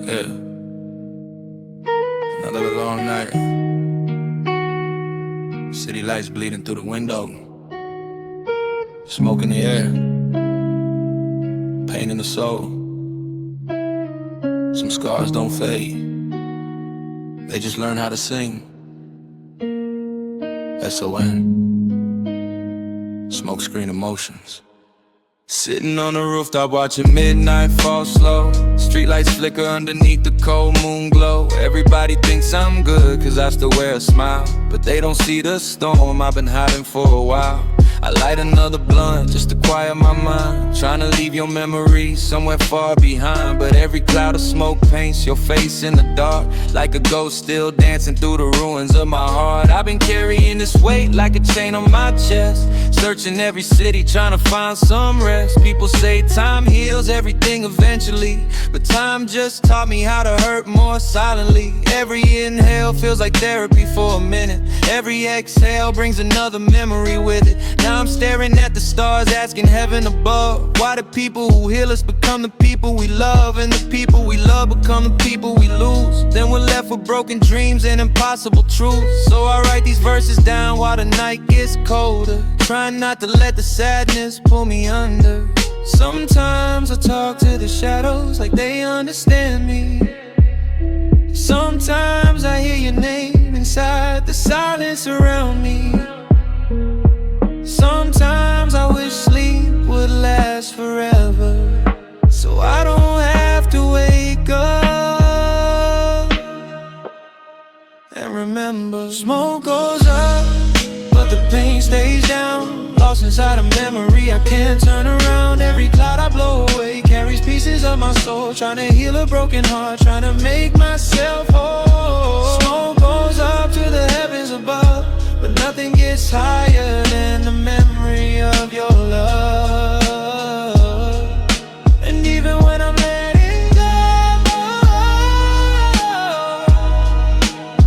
Yeah, another long night. City lights bleeding through the window. Smoke in the air. Pain in the soul. Some scars don't fade. They just learn how to sing. SON. Smoke screen emotions. Sitting on the rooftop watching midnight fall slow. Streetlights flicker underneath the cold moon glow. Everybody thinks I'm good cause I still wear a smile, but they don't see the storm I've been hiding for a while. I light another blunt just to quiet my mind, trying to leave your memories somewhere far behind. But every cloud of smoke paints your face in the dark, like a ghost still dancing through the ruins of my heart. I've been carrying this weight like a chain on my chest, searching every city trying to find some rest. People say time heals everything eventually, but time just taught me how to hurt more silently. Every inhale feels like therapy for a minute. Every exhale brings another memory with it. Now I'm staring at the stars, asking heaven above, why the people who heal us become the people we love, and the people we love become the people we lose. Then we're left with broken dreams and impossible truths. So I write these verses down while the night gets colder, trying not to let the sadness pull me under. Sometimes I talk to the shadows like they understand me. Sometimes I hear your name inside the silence around me. Sometimes I wish sleep would last forever, so I don't have to wake up and remember. Smoke goes up, but the pain stays down, lost inside a memory I can't turn around. Every cloud I blow away carries pieces of my soul, trying to heal a broken heart, trying to make myself whole. Smoke goes up to the heavens above, but nothing gets higher than the memory of your love. And even when I'm letting go,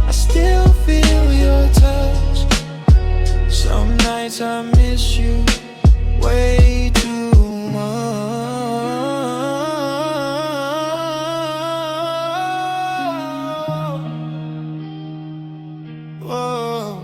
I still feel your touch. Some nights I miss you way too much. Whoa.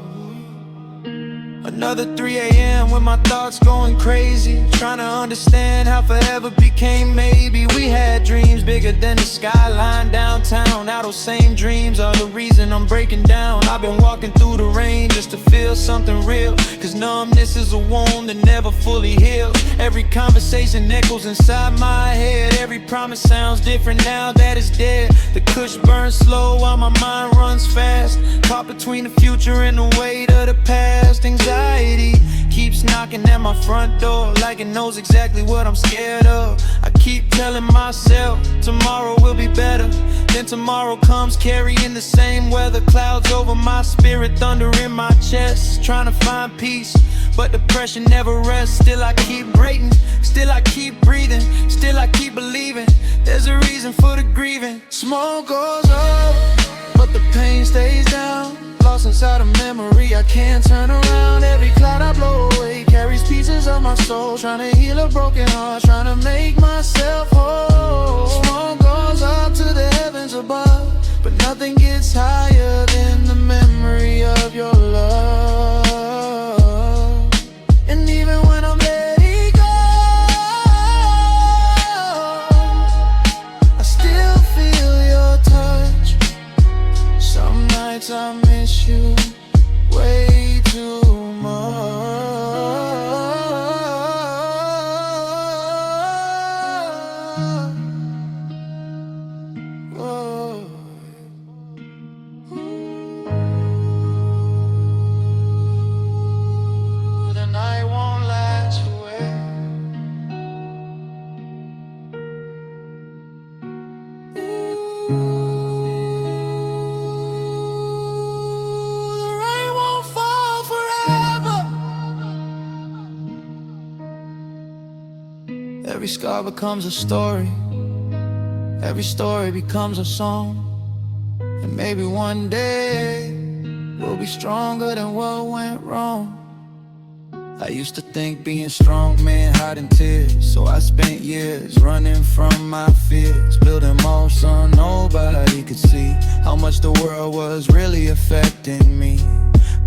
Another 3 a.m. with my thoughts going crazy, trying to understand how forever became maybe. We had dreams bigger than the skyline downtown. Now those same dreams are the reason I'm breaking down. I've been walking through the rain just to feel something real, cause numbness is a wound that never fully heals. Every conversation echoes inside my head. Every promise sounds different now that it's dead. The kush burns slow while my mind runs fast, caught between the future and the weight of the past. Anxiety keeps knocking at my front door like it knows exactly what I'm scared of. I keep telling myself tomorrow will be better. Then tomorrow comes carrying the same weather, clouds over my spirit, thunder in my chest, trying to find peace, but the pressure never rests. Still I keep breathing, still I keep breathing, still I keep believing there's a reason for the grieving. Smoke goes up, but the pain stays down, lost inside a memory I can't turn around. Every cloud I blow away carries pieces of my soul, trying to heal a broken heart, trying to make myself whole. Smoke goes up to the heavens above, but nothing gets higher than the memory of your love. And even when I'm letting go, I still feel your touch. Some nights I miss you way too much. Whoa. Ooh, the night won't last away. Every scar becomes a story, every story becomes a song. And maybe one day we'll be stronger than what went wrong. I used to think being strong meant hiding tears, so I spent years running from my fears, building walls so nobody could see how much the world was really affecting me.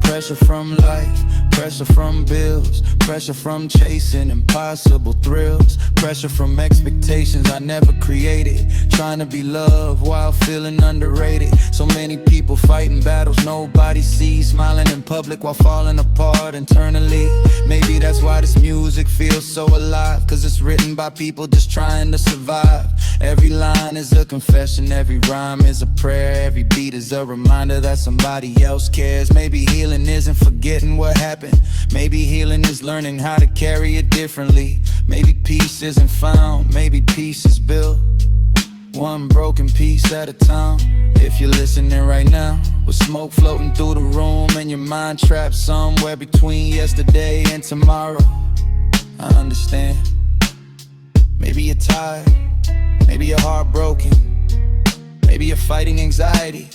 Pressure from life, pressure from bills, pressure from chasing impossible thrills, pressure from expectations I never created, trying to be loved while feeling underrated. So many people fighting battles nobody sees, smiling in public while falling apart internally. Maybe that's why this music feels so alive, cause it's written by people just trying to survive. Every line is a confession, every rhyme is a prayer, every beat is a reminder that somebody else cares. Maybe healing isn't forgetting what happened, maybe healing is learning how to carry it differently. Maybe peace isn't found, maybe peace is built, one broken piece at a time. If you're listening right now, with smoke floating through the room and your mind trapped somewhere between yesterday and tomorrow, I understand. Maybe you're tired, maybe you're heartbroken, maybe you're fighting anxiety,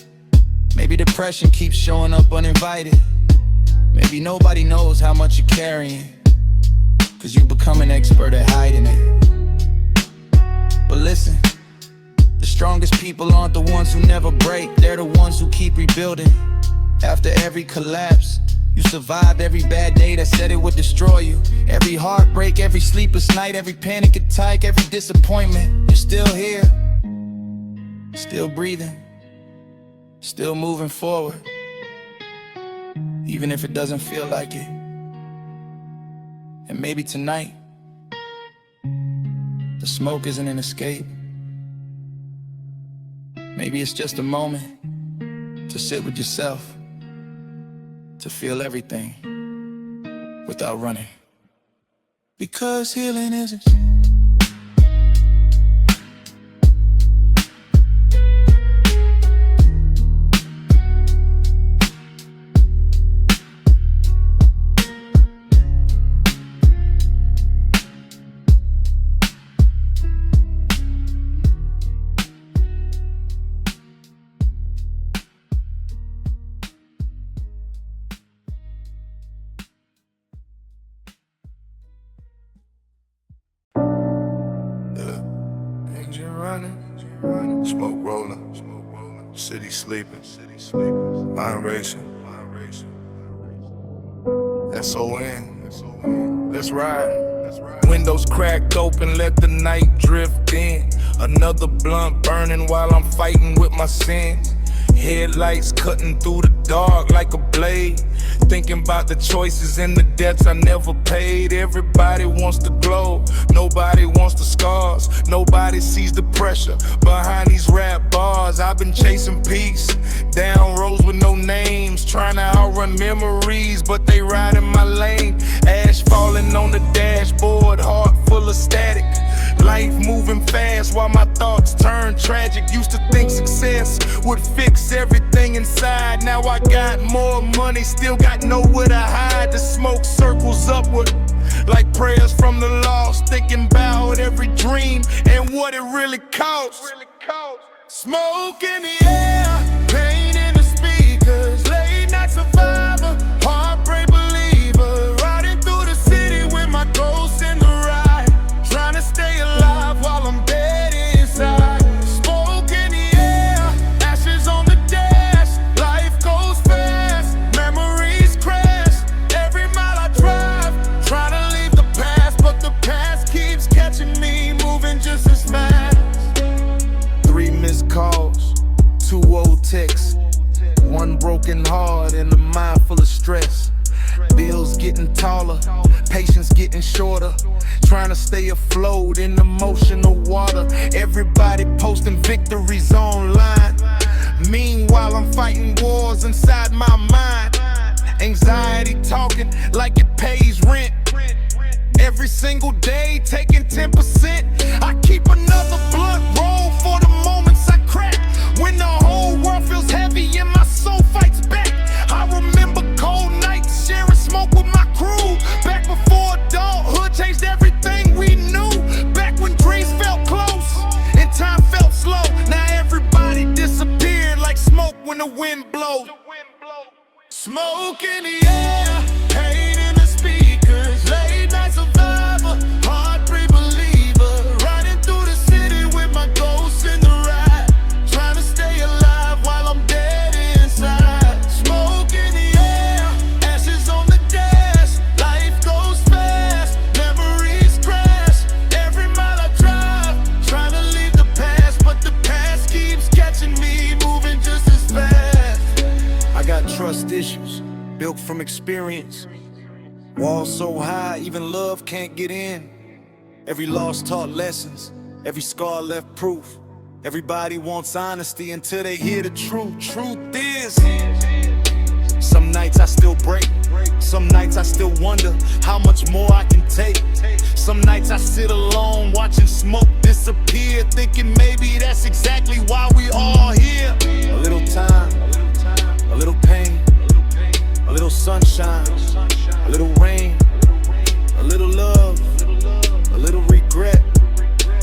maybe depression keeps showing up uninvited. Maybe nobody knows how much you're carrying, cause you become an expert at hiding it. But listen, the strongest people aren't the ones who never break, they're the ones who keep rebuilding. After every collapse, you survived every bad day that said it would destroy you. Every heartbreak, every sleepless night, every panic attack, every disappointment. You're still here, still breathing, still moving forward, even if it doesn't feel like it. And maybe tonight, the smoke isn't an escape. Maybe it's just a moment to sit with yourself, to feel everything without running. Because healing isn't smoke rolling, city sleeping, mind racing. S.O.N. Let's ride. Windows cracked open, let the night drift in. Another blunt burning while I'm fighting with my sins. Headlights cutting through the dark like a blade. Thinking about the choices and the debts I never paid. Everybody wants the glow, nobody wants the scars. Nobody sees the pressure behind these rap bars. I've been chasing peace, down roads with no names, trying to outrun memories, but they ride in my lane. Ash falling on the dashboard, heart full of static. Life moving fast while my thoughts turn tragic. Used to think success would fix everything inside. Now I got more money, still got nowhere to hide. The smoke circles upward like prayers from the lost, thinking about every dream and what it really costs. Smoke in the air, pain in the speakers, late night survivor, heartbreak believer, riding through the city with my ghost in the ride, trying to stay alive while I'm dead inside. Smoke in the air, ashes on the dash, life goes fast, memories crash. Every mile I drive, trying to leave the past, but the past keeps catching me, moving just as fast. 3 missed calls, 2 old texts, 1 broken heart and a mind full of stress. Bills getting taller, patience getting shorter, trying to stay afloat in emotional water. Everybody posting victories online, meanwhile I'm fighting wars inside my mind. Anxiety talking like it pays rent. Every single day taking 10%. I keep another blunt roll for the moments I crack, when the whole world feels heavy and my soul fights back. I remember cold nights sharing smoke with my crew, back before adulthood changed everything we knew. Back when dreams felt close and time felt slow. Now everybody disappeared like smoke when the wind blows. Smoke in the air, pain in the speakers, trust issues, built from experience. Walls so high, even love can't get in. Every loss taught lessons, every scar left proof. Everybody wants honesty until they hear the truth. Truth is, some nights I still break. Some nights I still wonder how much more I can take. Some nights I sit alone watching smoke disappear, thinking maybe that's exactly why we all here. A little time, a little pain, a little sunshine, a little rain, a little love, a little regret.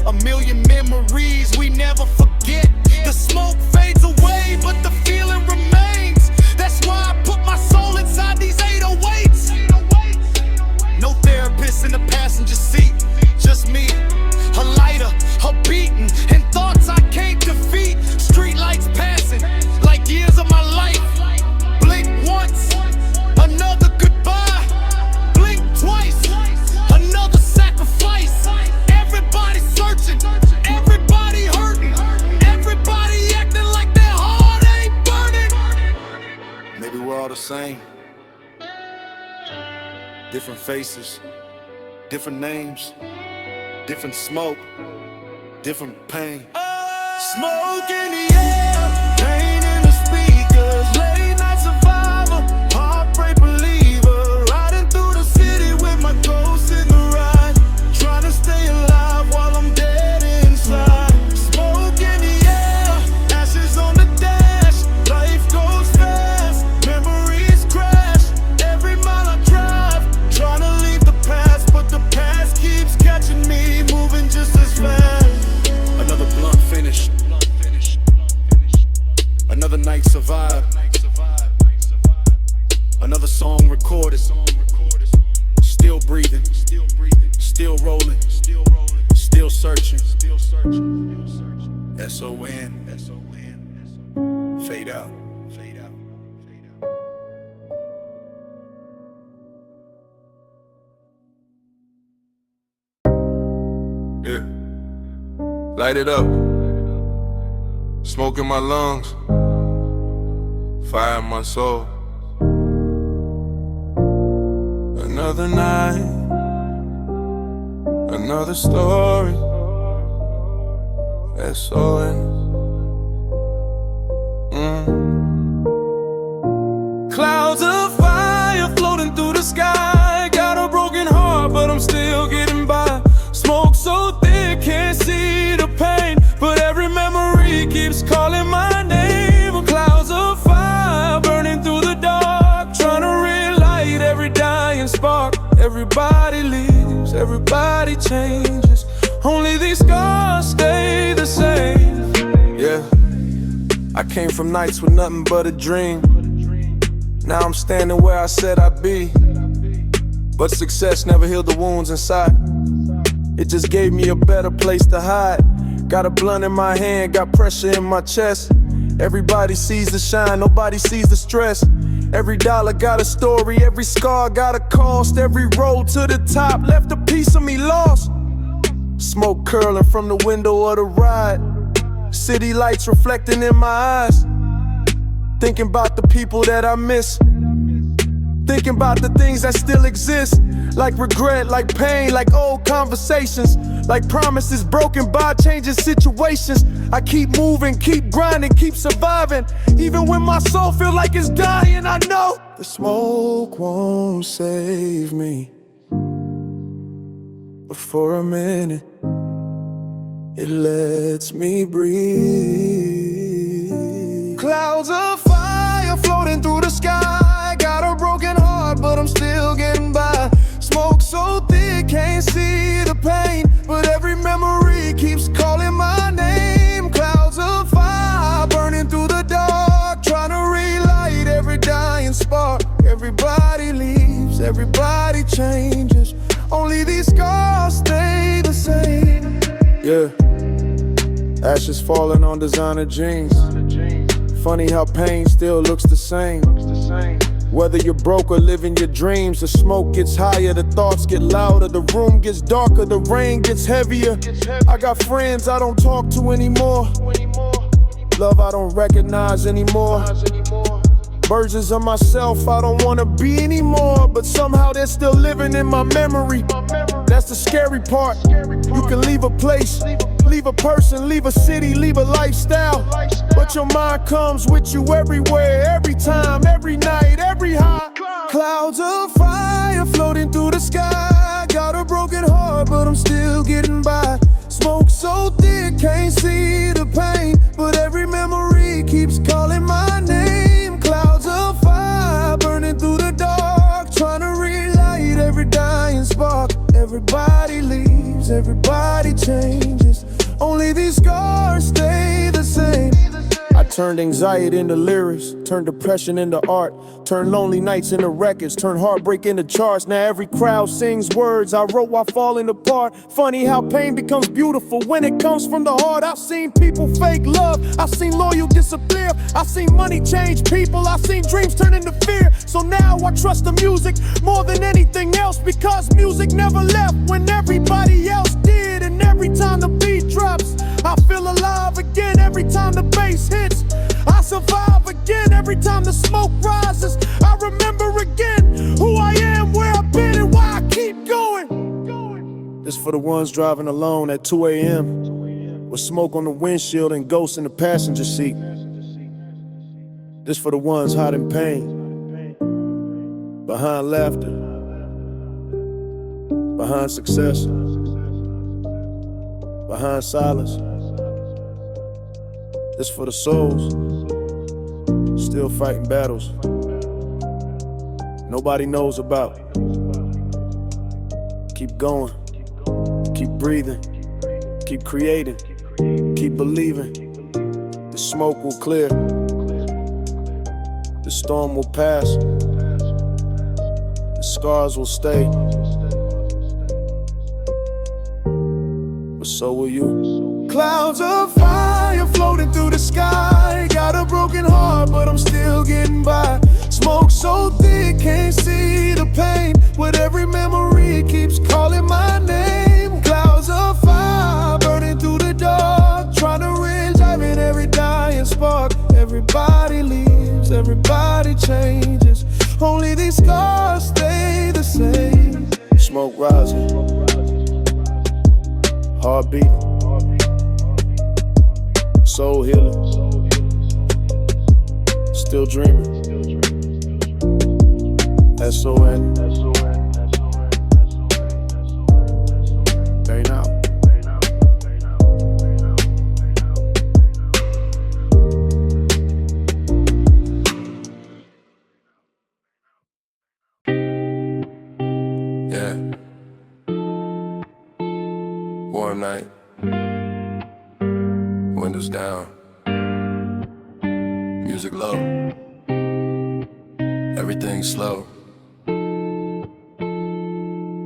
A million memories we never forget. The smoke fades away, but the feeling remains. That's why I put my soul inside these 808s. No therapist in the passenger seat, just me, a lighter, a beating, and thoughts I can't defeat. Street lights passing, like years of my life. Blink once, another goodbye. Blink twice, another sacrifice. Everybody searching, everybody hurting, everybody acting like their heart ain't burning. Maybe we're all the same. Different faces, different names, different smoke, different pain. Smoke in the air, pain in the speakers, late night survivor, heartbreak believer, riding through the city with my ghost in the ride, trying to stay alive while I'm dead inside. Smoke in the air, ashes on the dash, life goes fast, memories crash, every mile I drive, trying to leave the past, but the past keeps catching me, moving just as fast. Another blunt finished, another night survived, another song recorded, still breathing, still rolling, still searching. S-O-N, fade out. Yeah, light it up. Smoke in my lungs, fire in my soul. Another night, another story. S-O-N. Clouds of fire floating through the sky. Got a broken heart, but I'm still getting by. Smoke so thick, can't see the pain, but every memory keeps calling my name. Clouds of fire burning through the dark, trying to relight every dying spark. Everybody leaves, everybody changes, only these scars stay the same. Yeah, I came from nights with nothing but a dream. Now I'm standing where I said I'd be, but success never healed the wounds inside. It just gave me a better place to hide. Got a blunt in my hand, got pressure in my chest. Everybody sees the shine, nobody sees the stress. Every dollar got a story, every scar got a cost. Every road to the top left a piece of me lost. Smoke curling from the window of the ride, city lights reflecting in my eyes. Thinking about the people that I miss, thinking about the things that still exist. Like regret, like pain, like old conversations, like promises broken by changing situations. I keep moving, keep grinding, keep surviving, even when my soul feels like it's dying. I know the smoke won't save me, but for a minute it lets me breathe. Clouds of fire floating through the sky. Got a broken heart, but I'm still getting by. Smoke so thick, can't see the pain, but every memory keeps calling my name. Clouds of fire burning through the dark, trying to relight every dying spark. Everybody leaves, everybody changes, only these scars stay the same. Yeah, ashes falling on designer jeans. Funny how pain still looks the same. Whether you're broke or living your dreams, the smoke gets higher, the thoughts get louder, the room gets darker, the rain gets heavier. I got friends I don't talk to anymore, love I don't recognize anymore. Versions of myself I don't wanna be anymore, but somehow they're still living in my memory. That's the scary part. You can leave a place, leave a person, leave a city, leave a lifestyle, but your mind comes with you everywhere, every time, every night, every high. Clouds of fire floating through the sky. Got a broken heart, but I'm still getting by. Smoke so thick, can't see the pain, but every memory keeps calling my name. Clouds of fire burning through the dark, trying to relight every dying spark. Everybody leaves, everybody changes, only these scars stay the same. I turned anxiety into lyrics, turned depression into art, turned lonely nights into records, turned heartbreak into charts. Now every crowd sings words I wrote while falling apart. Funny how pain becomes beautiful when it comes from the heart. I've seen people fake love, I've seen loyal disappear, I've seen money change people, I've seen dreams turn into fear. So now I trust the music more than anything else, because music never left when everybody else did. And every time the beat drops, I feel alive again. Every time the bass hits, I survive again. Every time the smoke rises, I remember again who I am, where I've been, and why I keep going. This for the ones driving alone at 2 a.m. with smoke on the windshield and ghosts in the passenger seat. This for the ones hiding pain behind laughter, behind success, behind silence. This for the souls still fighting battles nobody knows about. Keep going, keep breathing, keep creating, keep believing. The smoke will clear, the storm will pass, the scars will stay, but so will you. Clouds of fire floating through the sky. Got a broken heart, but I'm still getting by. Smoke so thick, can't see the pain, but every memory keeps calling my name. Clouds of fire burning through the dark, trying to relive in every dying spark. Everybody leaves, everybody changes, only these scars stay the same. Smoke rising, heart beating, soul healing, still dreaming. S-O-N. Very now. Yeah. Warm night. Windows down. Music low. Everything slow.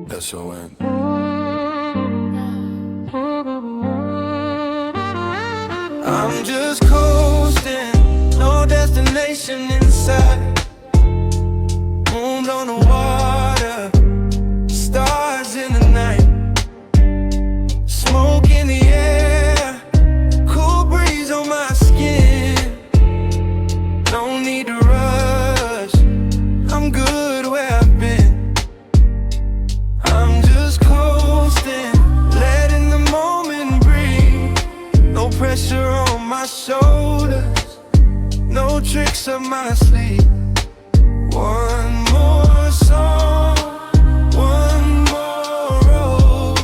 S-O-N. I'm just coasting, no destination inside. Moon on the water, stars in the night. Smoke in the air, cool breeze on my skin. No need to rush, I'm good where I've been. I'm just coasting, letting the moment breathe. No pressure on my shoulders, no tricks up my sleeve. One more song, one more road,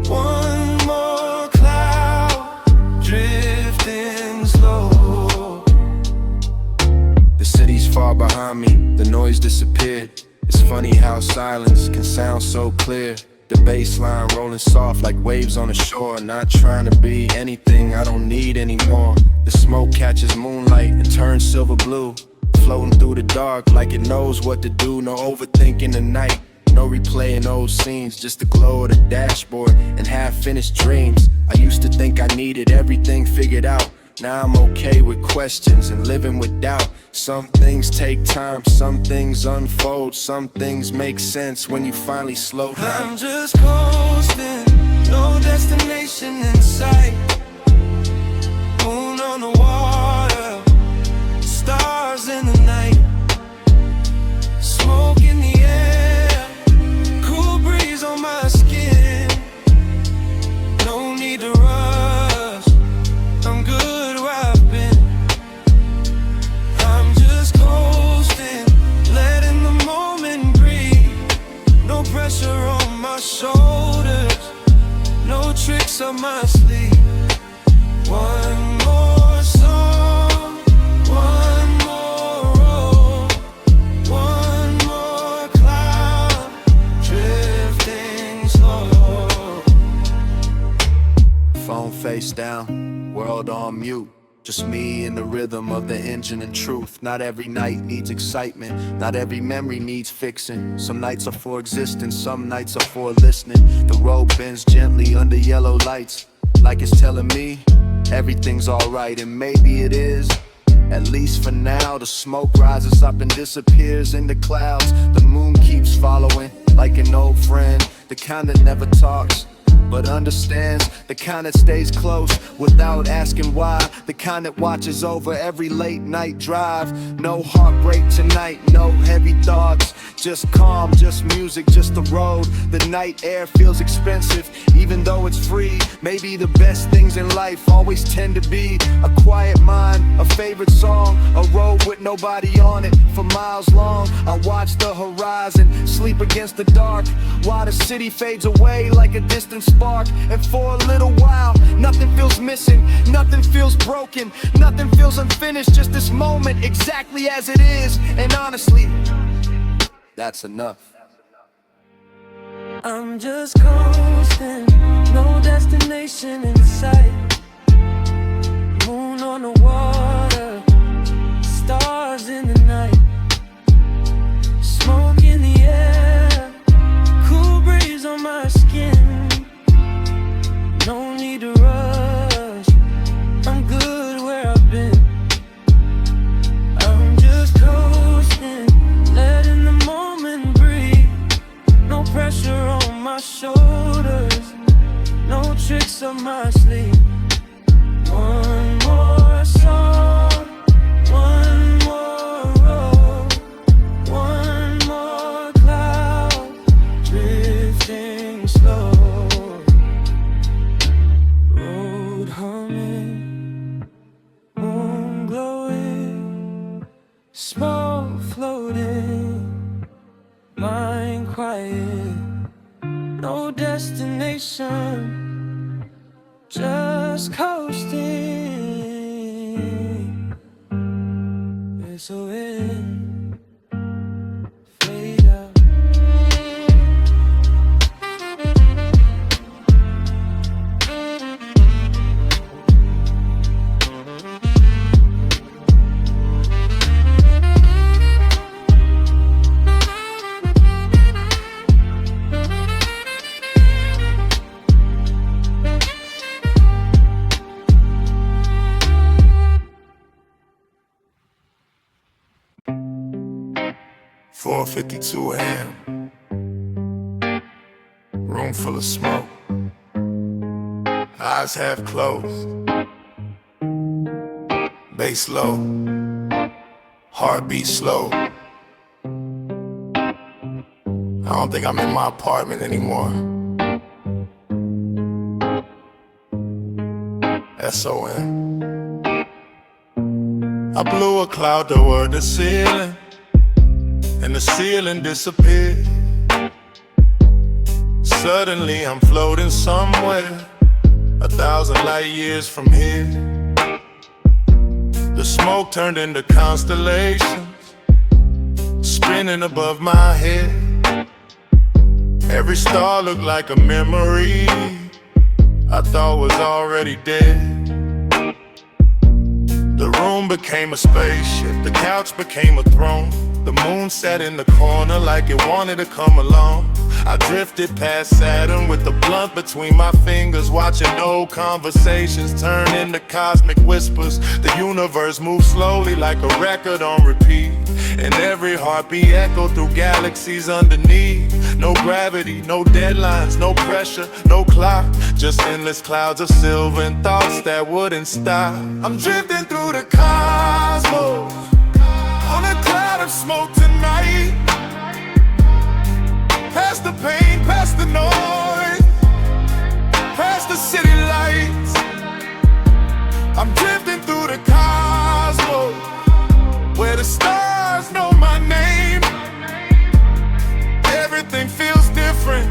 one more cloud, drifting slow. The city's far behind me, the noise disappeared. It's funny how silence can sound so clear. The bass line rolling soft like waves on the shore. Not trying to be anything I don't need anymore. The smoke catches moonlight and turns silver blue, floating through the dark like it knows what to do. No overthinking the night, no replaying old scenes, just the glow of the dashboard and half-finished dreams. I used to think I needed everything figured out. Now I'm okay with questions and living with doubt. Some things take time, some things unfold, some things make sense when you finally slow down. I'm just coasting, no destination in sight. Moon on the water, stars in the night. world on mute. Just me and the rhythm of the engine and truth. Not every night needs excitement, not every memory needs fixing. Some nights are for existence, some nights are for listening. The road bends gently under yellow lights, like it's telling me everything's alright, and maybe it is. At least for now, the smoke rises up and disappears in the clouds. The moon keeps following like an old friend, the kind that never talks but understands, the kind that stays close without asking why, the kind that watches over every late night drive. No heartbreak tonight, no heavy thoughts, just calm, just music, just the road. The night air feels expensive, even though it's free. Maybe the best things in life always tend to be a quiet mind, a favorite song, a road with nobody on it for miles long. I watch the horizon sleep against the dark, while the city fades away like a distant spark. And for a little while, nothing feels missing, nothing feels broken, nothing feels unfinished. Just this moment exactly as it is. And honestly, that's enough. I'm just coasting, no destination in sight. Moon on the water, stars in the night. Smoke in the air, cool breeze on my skin. No need to rush, I'm good where I've been. I'm just coasting, letting the moment breathe. No pressure on my shoulders, no tricks up my sleeve. One more song, one more road, one more cloud, drifting slow. Road humming, moon glowing, smoke floating, mind quiet. No destination, just coasting. SON, fade out. .452 AM, room full of smoke, eyes half closed, bass low, heartbeat slow. I don't think I'm in my apartment anymore. SON. I blew a cloud toward the ceiling, and the ceiling disappeared. Suddenly I'm floating somewhere 1,000 light years from here. The smoke turned into constellations, spinning above my head. Every star looked like a memory I thought was already dead. The room became a spaceship, the couch became a throne. The moon sat in the corner like it wanted to come along. I drifted past Saturn with the blunt between my fingers, watching old conversations turn into cosmic whispers. The universe moved slowly like a record on repeat, and every heartbeat echoed through galaxies underneath. No gravity, no deadlines, no pressure, no clock, just endless clouds of silver and thoughts that wouldn't stop. I'm drifting through the cosmos on a cloud of smoke tonight. Past the pain, past the noise, past the city lights. I'm drifting through the cosmos where the stars know my name. Everything feels different,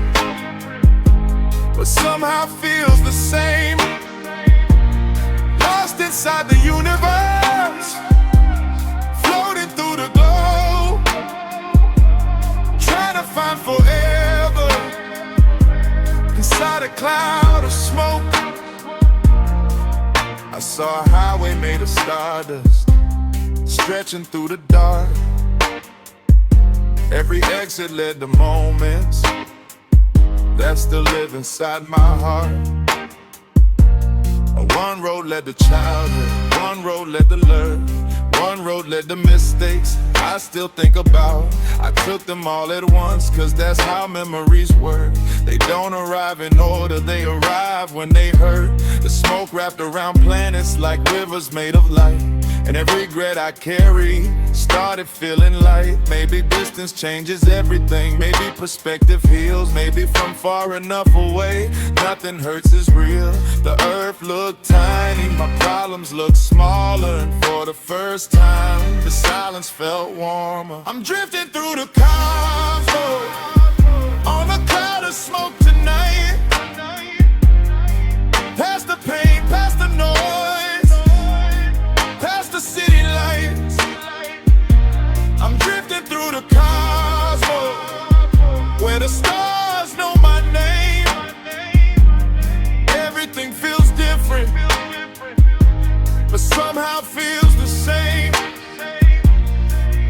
but somehow feels the same. Lost inside the universe, floating through the globe, trying to find forever inside a cloud of smoke. I saw a highway made of stardust, stretching through the dark. Every exit led to moments that still live inside my heart. One road led to childhood, one road led to learn, one road led to mistakes I still think about. I took them all at once, cause that's how memories work. They don't arrive in order, they arrive when they hurt. The smoke wrapped around planets like rivers made of light. And every regret I carry started feeling light. Maybe distance changes everything, maybe perspective heals. Maybe from far enough away, nothing hurts as real. The earth looked tiny, my problems looked smaller. And for the first time, the silence felt warmer. I'm drifting through the cosmos on a cloud of smoke tonight. Past the pain, past the noise, past the city lights. I'm drifting through the cosmos where the stars know my name. Everything feels different, but somehow feels the same.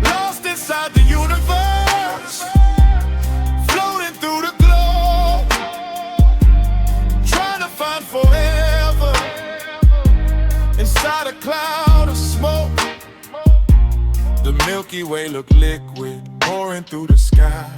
Lost inside the universe, floating through the globe, trying to find forever inside a cloud of smoke. The Milky Way looked liquid, pouring through the sky.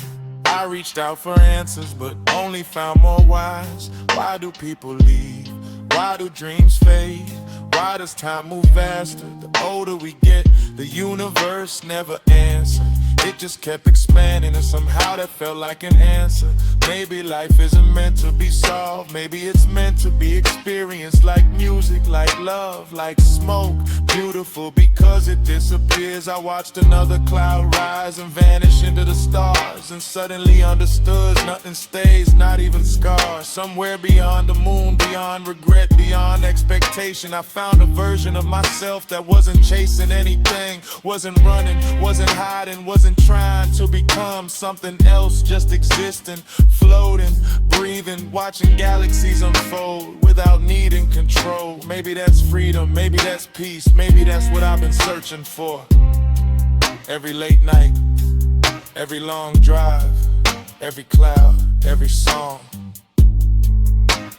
I reached out for answers, but only found more whys. Why do people leave? Why do dreams fade? Why does time move faster? The older we get, the universe never answered. It just kept expanding, and somehow that felt like an answer. Maybe life isn't meant to be solved, maybe it's meant to be experienced. Like music, like love, like smoke. Beautiful because it disappears. I watched another cloud rise and vanish into the stars, and suddenly understood nothing stays, not even scars. Somewhere beyond the moon, beyond regret, beyond expectation, I found a version of myself that wasn't chasing anything, wasn't running, wasn't hiding, wasn't trying to become something else, just existing, floating, breathing, watching galaxies unfold without needing control. Maybe that's freedom, maybe that's peace, maybe that's what I've been searching for. Every late night, every long drive, every cloud, every song,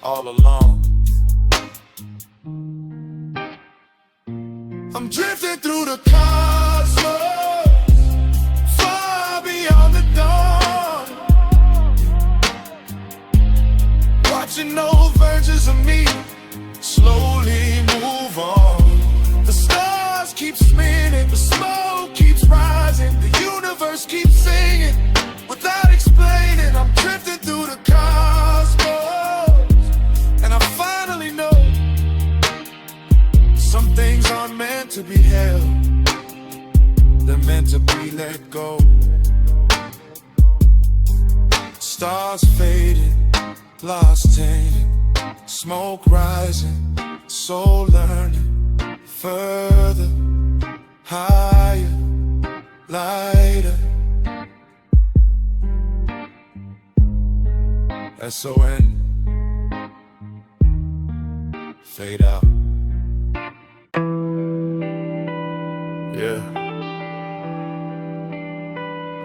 all alone. I'm drifting through the cosmos, far beyond the dawn, watching old versions of me slowly move on. The stars keep spinning, the smoke keeps rising, the universe keeps singing without explaining. I'm drifting through the cosmos, and I finally know some things aren't meant to be held, they're meant to be let go. Stars fading, lost tainted, smoke rising, soul learning, further, higher, lighter. S-O-N, fade out. Yeah.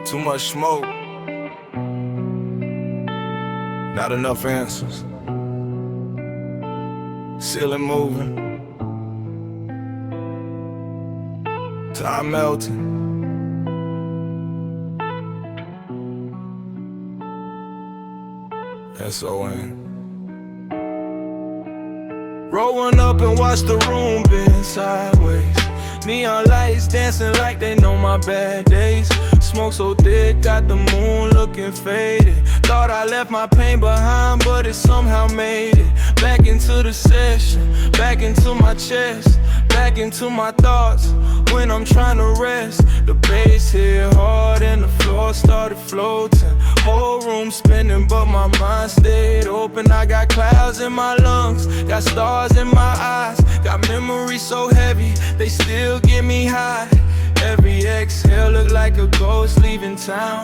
Too much smoke, not enough answers. Ceiling moving, time melting. S-O-N. Rolling up and watch the room bend sideways. Neon lights dancing like they know my bad days. Smoke so thick, got the moon looking faded. Thought I left my pain behind, but it somehow made it. Back into the session, back into my chest, back into my thoughts when I'm trying to rest. The bass hit hard and the floor started floating. Whole room spinning, but my mind stayed open. I got clouds in my lungs, got stars in my eyes, got memories so heavy, they still get me high. Every exhale look like a ghost leaving town.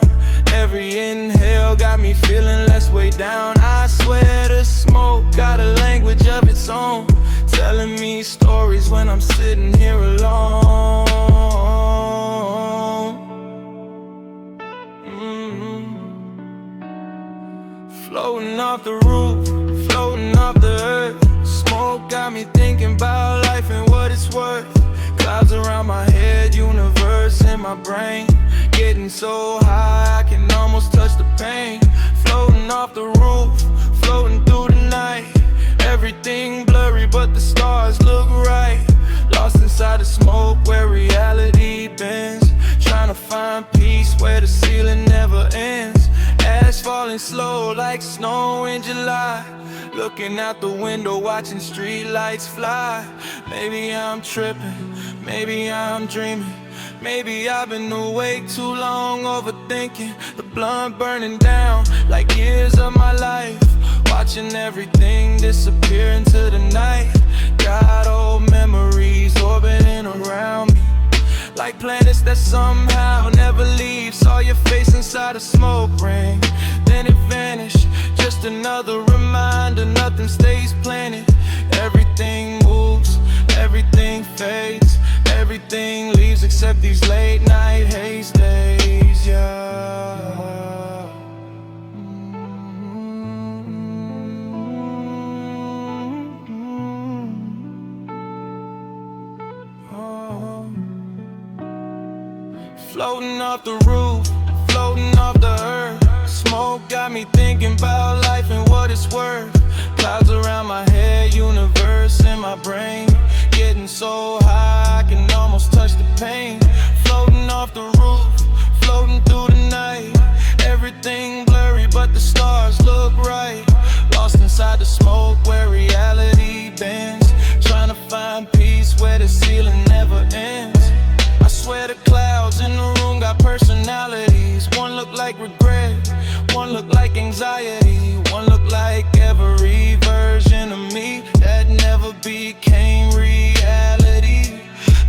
Every inhale got me feeling less way down. I swear the smoke got a language of its own, telling me stories when I'm sitting here alone. Floating off the roof, floating off the earth. Smoke got me thinking about life and what it's worth. Clouds around my head, universe in my brain. Getting so high, I can almost touch the pain. Floating off the roof, floating through the night. Everything blurry, but the stars look right. Lost inside the smoke where reality bends. Trying to find peace where the ceiling never ends. Ash falling slow like snow in July. Looking out the window, watching street lights fly. Maybe I'm tripping, maybe I'm dreaming. Maybe I've been awake too long, overthinking. The blunt burning down like years of my life. Watching everything disappear into the night. Got old memories orbiting around me, like planets that somehow never leave. Saw your face inside a smoke ring, then it vanished. Just another reminder, nothing stays planted. Everything moves, everything fades. Everything leaves except these late night haze days, yeah. Floating off the roof, floating off the earth. Smoke got me thinking about life and what it's worth. Clouds around my head, universe in my brain. Getting so high, I can almost touch the pain. Floating off the roof, floating through the night. Everything blurry, but the stars look right. Lost inside the smoke where reality bends. Trying to find peace where the ceiling never ends. I swear the clouds in the room got personalities. One look like regret, one look like anxiety. One look like every version of me that never became reality.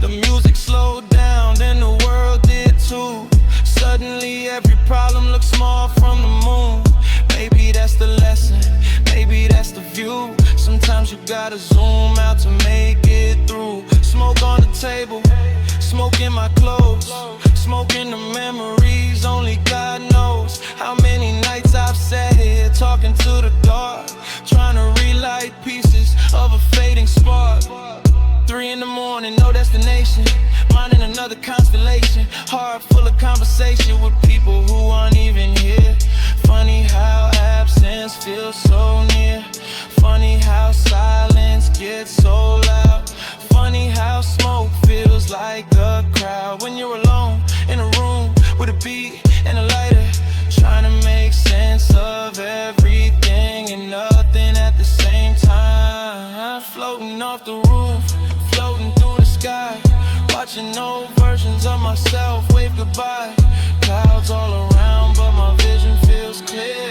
The music slowed down, then the world did too. Suddenly every problem looks small from the moon. Maybe that's the lesson, maybe that's the view. Sometimes you gotta zoom out to make it through. Smoke on the table, smoke in my clothes, smoke in the memories. Only God knows how many nights I've sat here talking to the dark, trying to relight pieces of a fading spark. 3 in the morning, no destination, minding another constellation. Heart full of conversation with people who aren't even here. Funny how absence feels so near. Funny how silence gets so loud. Funny how smoke feels like a crowd when you're alone in a room with a beat and a lighter, trying to make sense of everything and nothing at the same time. Floating off the roof, floating through the sky, watching old versions of myself wave goodbye. Clouds all around, but my vision feels clear.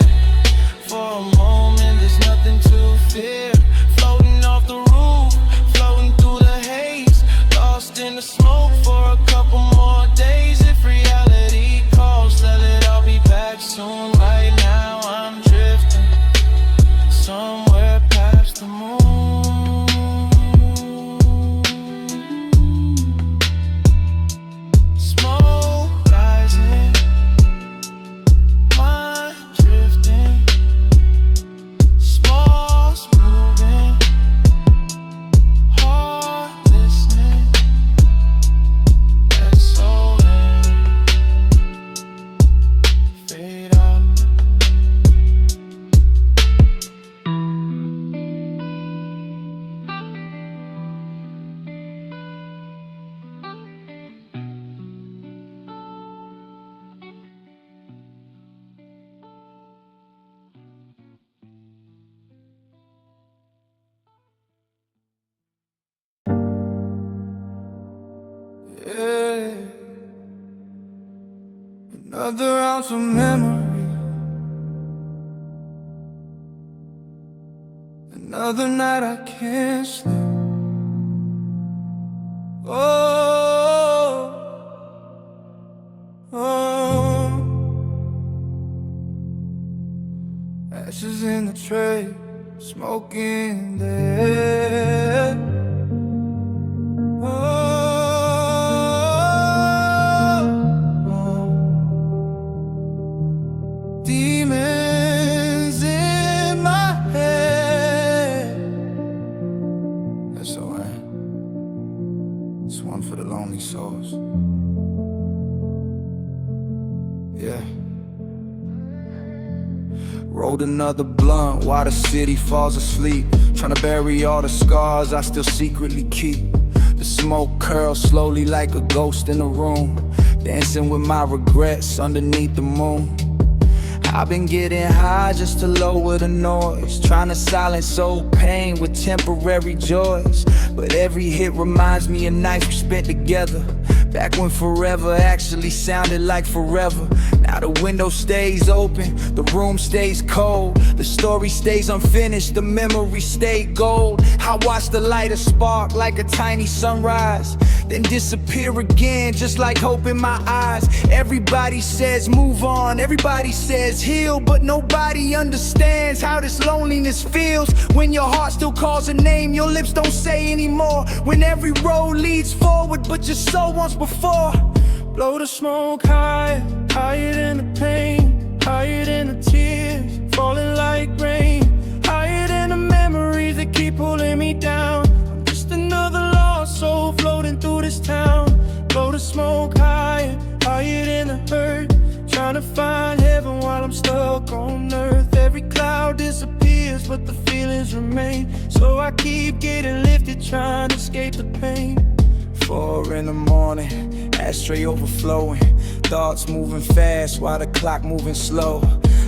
For a moment, there's nothing to fear. Floating off the roof, floating through the haze, lost in the smoke for a couple more days. If reality calls, tell it I'll be back soon. Right now I'm drifting somewhere past the moon. Smoke rising, mind drifting, small moving, heart listening. That's all in, fade out. Yeah. Another ounce of memory, another night I can't sleep. Oh, oh. Ashes in the tray, smoke in the air. one for the lonely souls. Yeah. Rolled another blunt while the city falls asleep, trying to bury all the scars I still secretly keep. The smoke curls slowly like a ghost in the room, dancing with my regrets underneath the moon. I've been getting high just to lower the noise, trying to silence old pain with temporary joys. But every hit reminds me of nights we spent together, back when forever actually sounded like forever. Now the window stays open, the room stays cold, the story stays unfinished, the memory stayed gold. I watch the lighter spark like a tiny sunrise, then disappear again just like hope in my eyes. Everybody says move on, everybody says heal, but nobody understands how this loneliness feels when your heart still calls a name your lips don't say anymore, when every road leads forward but your soul once before. Blow the smoke higher, higher than the pain, higher than the tears falling like rain, higher than the memories that keep pulling me down. I'm just another lost soul floating through this town. Blow the smoke higher, higher than the hurt, trying to find heaven while I'm stuck on earth. Every cloud disappears but the feelings remain, so I keep getting lifted trying to escape the pain. 4 in the morning, ashtray overflowing, thoughts moving fast while the clock moving slow.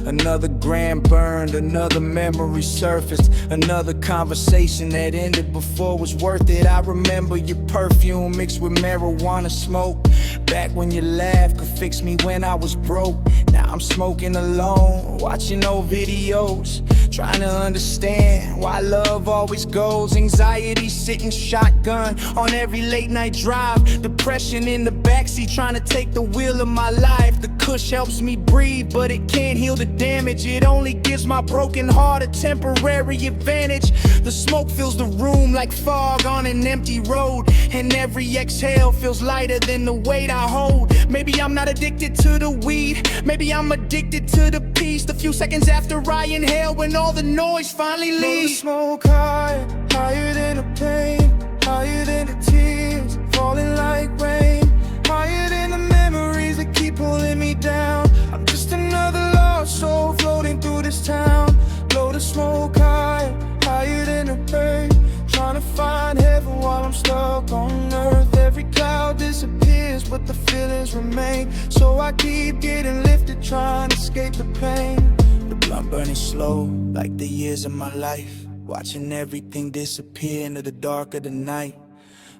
Another gram burned, another memory surfaced, another conversation that ended before was worth it. I remember your perfume mixed with marijuana smoke, back when you laughed could fix me when I was broke. Now I'm smoking alone, watching old videos, trying to understand why love always goes. Anxiety sitting shotgun on every late night drive, depression in the backseat trying to take the wheel of my life. The kush helps me breathe, but it can't heal the damage. It only gives my broken heart a temporary advantage. The smoke fills the room like fog on an empty road, and every exhale feels lighter than the weight I hold. Maybe I'm not addicted to the weed, maybe I'm addicted to the peace. The few seconds after I inhale when all the noise finally leaves. Blow the smoke higher, higher than the pain, higher than the tears falling like rain, higher than the memories that keep pulling me down. I'm just another lost soul floating through this town. Blow the smoke higher, higher than the pain, trying to find heaven while I'm stuck on earth. Every cloud disappears but the feelings remain, so I keep getting lifted trying to escape the pain. The blunt burning slow like the years of my life, watching everything disappear into the dark of the night.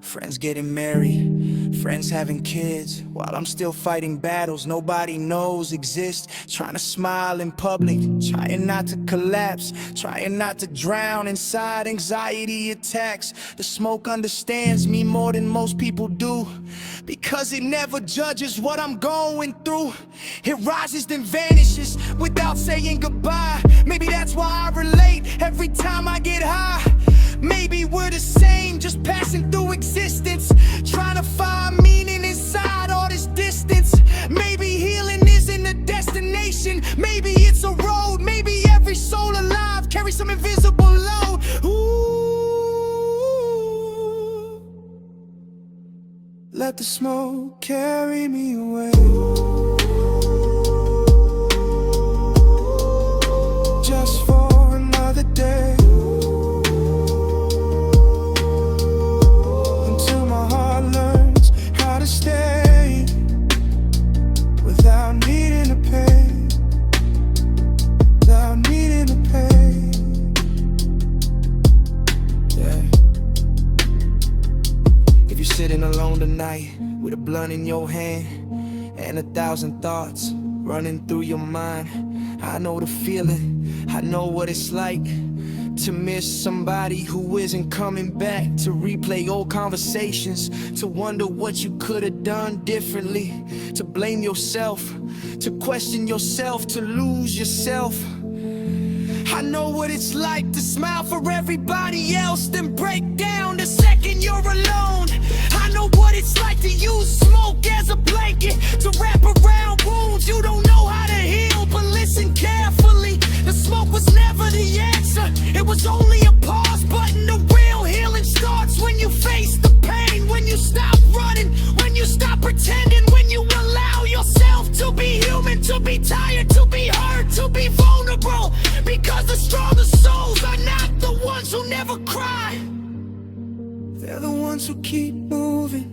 Friends getting married, friends having kids, while I'm still fighting battles nobody knows exist. Trying to smile in public, trying not to collapse, trying not to drown inside anxiety attacks. The smoke understands me more than most people do, because it never judges what I'm going through. It rises then vanishes without saying goodbye. Maybe that's why I relate every time I get high. Maybe we're the same, just passing through existence, trying to find meaning inside all this distance. Maybe healing isn't a destination, maybe it's a road. Maybe every soul alive carries some invisible load. Ooh, let the smoke carry me away, just for another day. Stay without needing to pay, without needing to pay. Yeah. If you're sitting alone tonight with a blunt in your hand and 1,000 thoughts running through your mind, I know the feeling, I know what it's like to miss somebody who isn't coming back, to replay old conversations, to wonder what you could have done differently, to blame yourself, to question yourself, to lose yourself. I know what it's like to smile for everybody else, then break down the second you're alone. I know what it's like to use smoke as a blanket, to wrap around wounds you don't know how to heal. But listen carefully, the smoke was never the answer, it was only a pause button. The real healing starts when you face the pain, when you stop running. ones who keep moving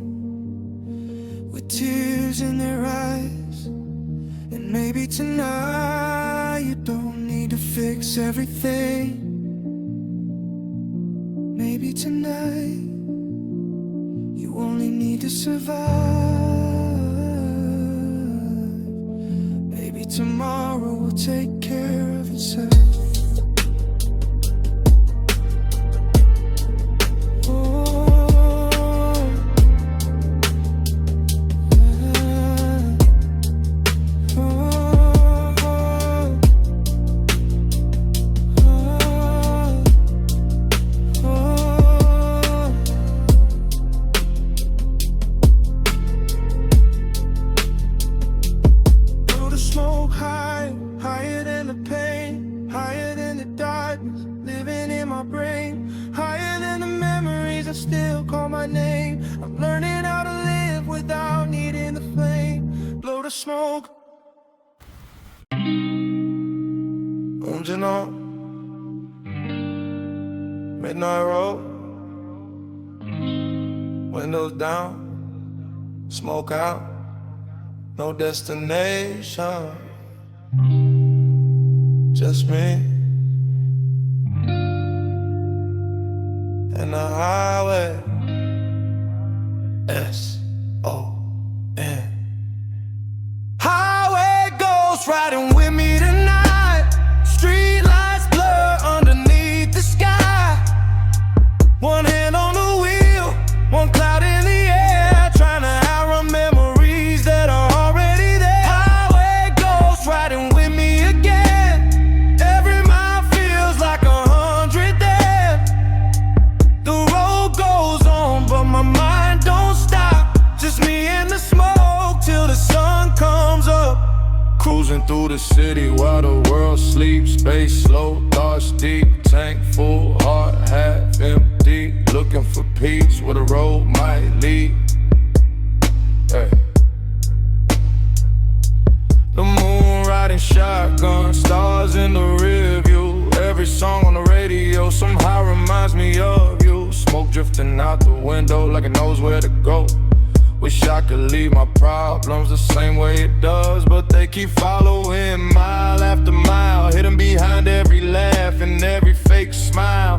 with tears in their eyes. And maybe tonight you don't need to fix everything. Maybe tonight you only need to survive. Maybe tomorrow will take care of itself. Higher than the pain, higher than the darkness living in my brain, higher than the memories that still call my name. I'm learning how to live without needing the flame. Blow the smoke. You know, midnight road, windows down, smoke out, no destination. Just me and the highway. S-O-N. Highway ghost riding with me tonight. Street lights blur underneath the sky. One hand on the wheel, one cloud in the air, trying to outrun memories that are already there. Highway ghost riding with me again. Every mile feels like 100 there. The road goes on, but my mind don't stop. Just me and the smoke till the sun comes up. Cruising through the city while the world sleeps. Space slow, thoughts deep. Tank full, heart half empty. Looking for peace where the road might lead. Hey. The moon riding shotgun, stars in the rear view. Every song on the radio somehow reminds me of you. Smoke drifting out the window like it knows where to go. Wish I could leave my problems the same way it does, but they keep following mile after mile, hidden behind every laugh and every fake smile.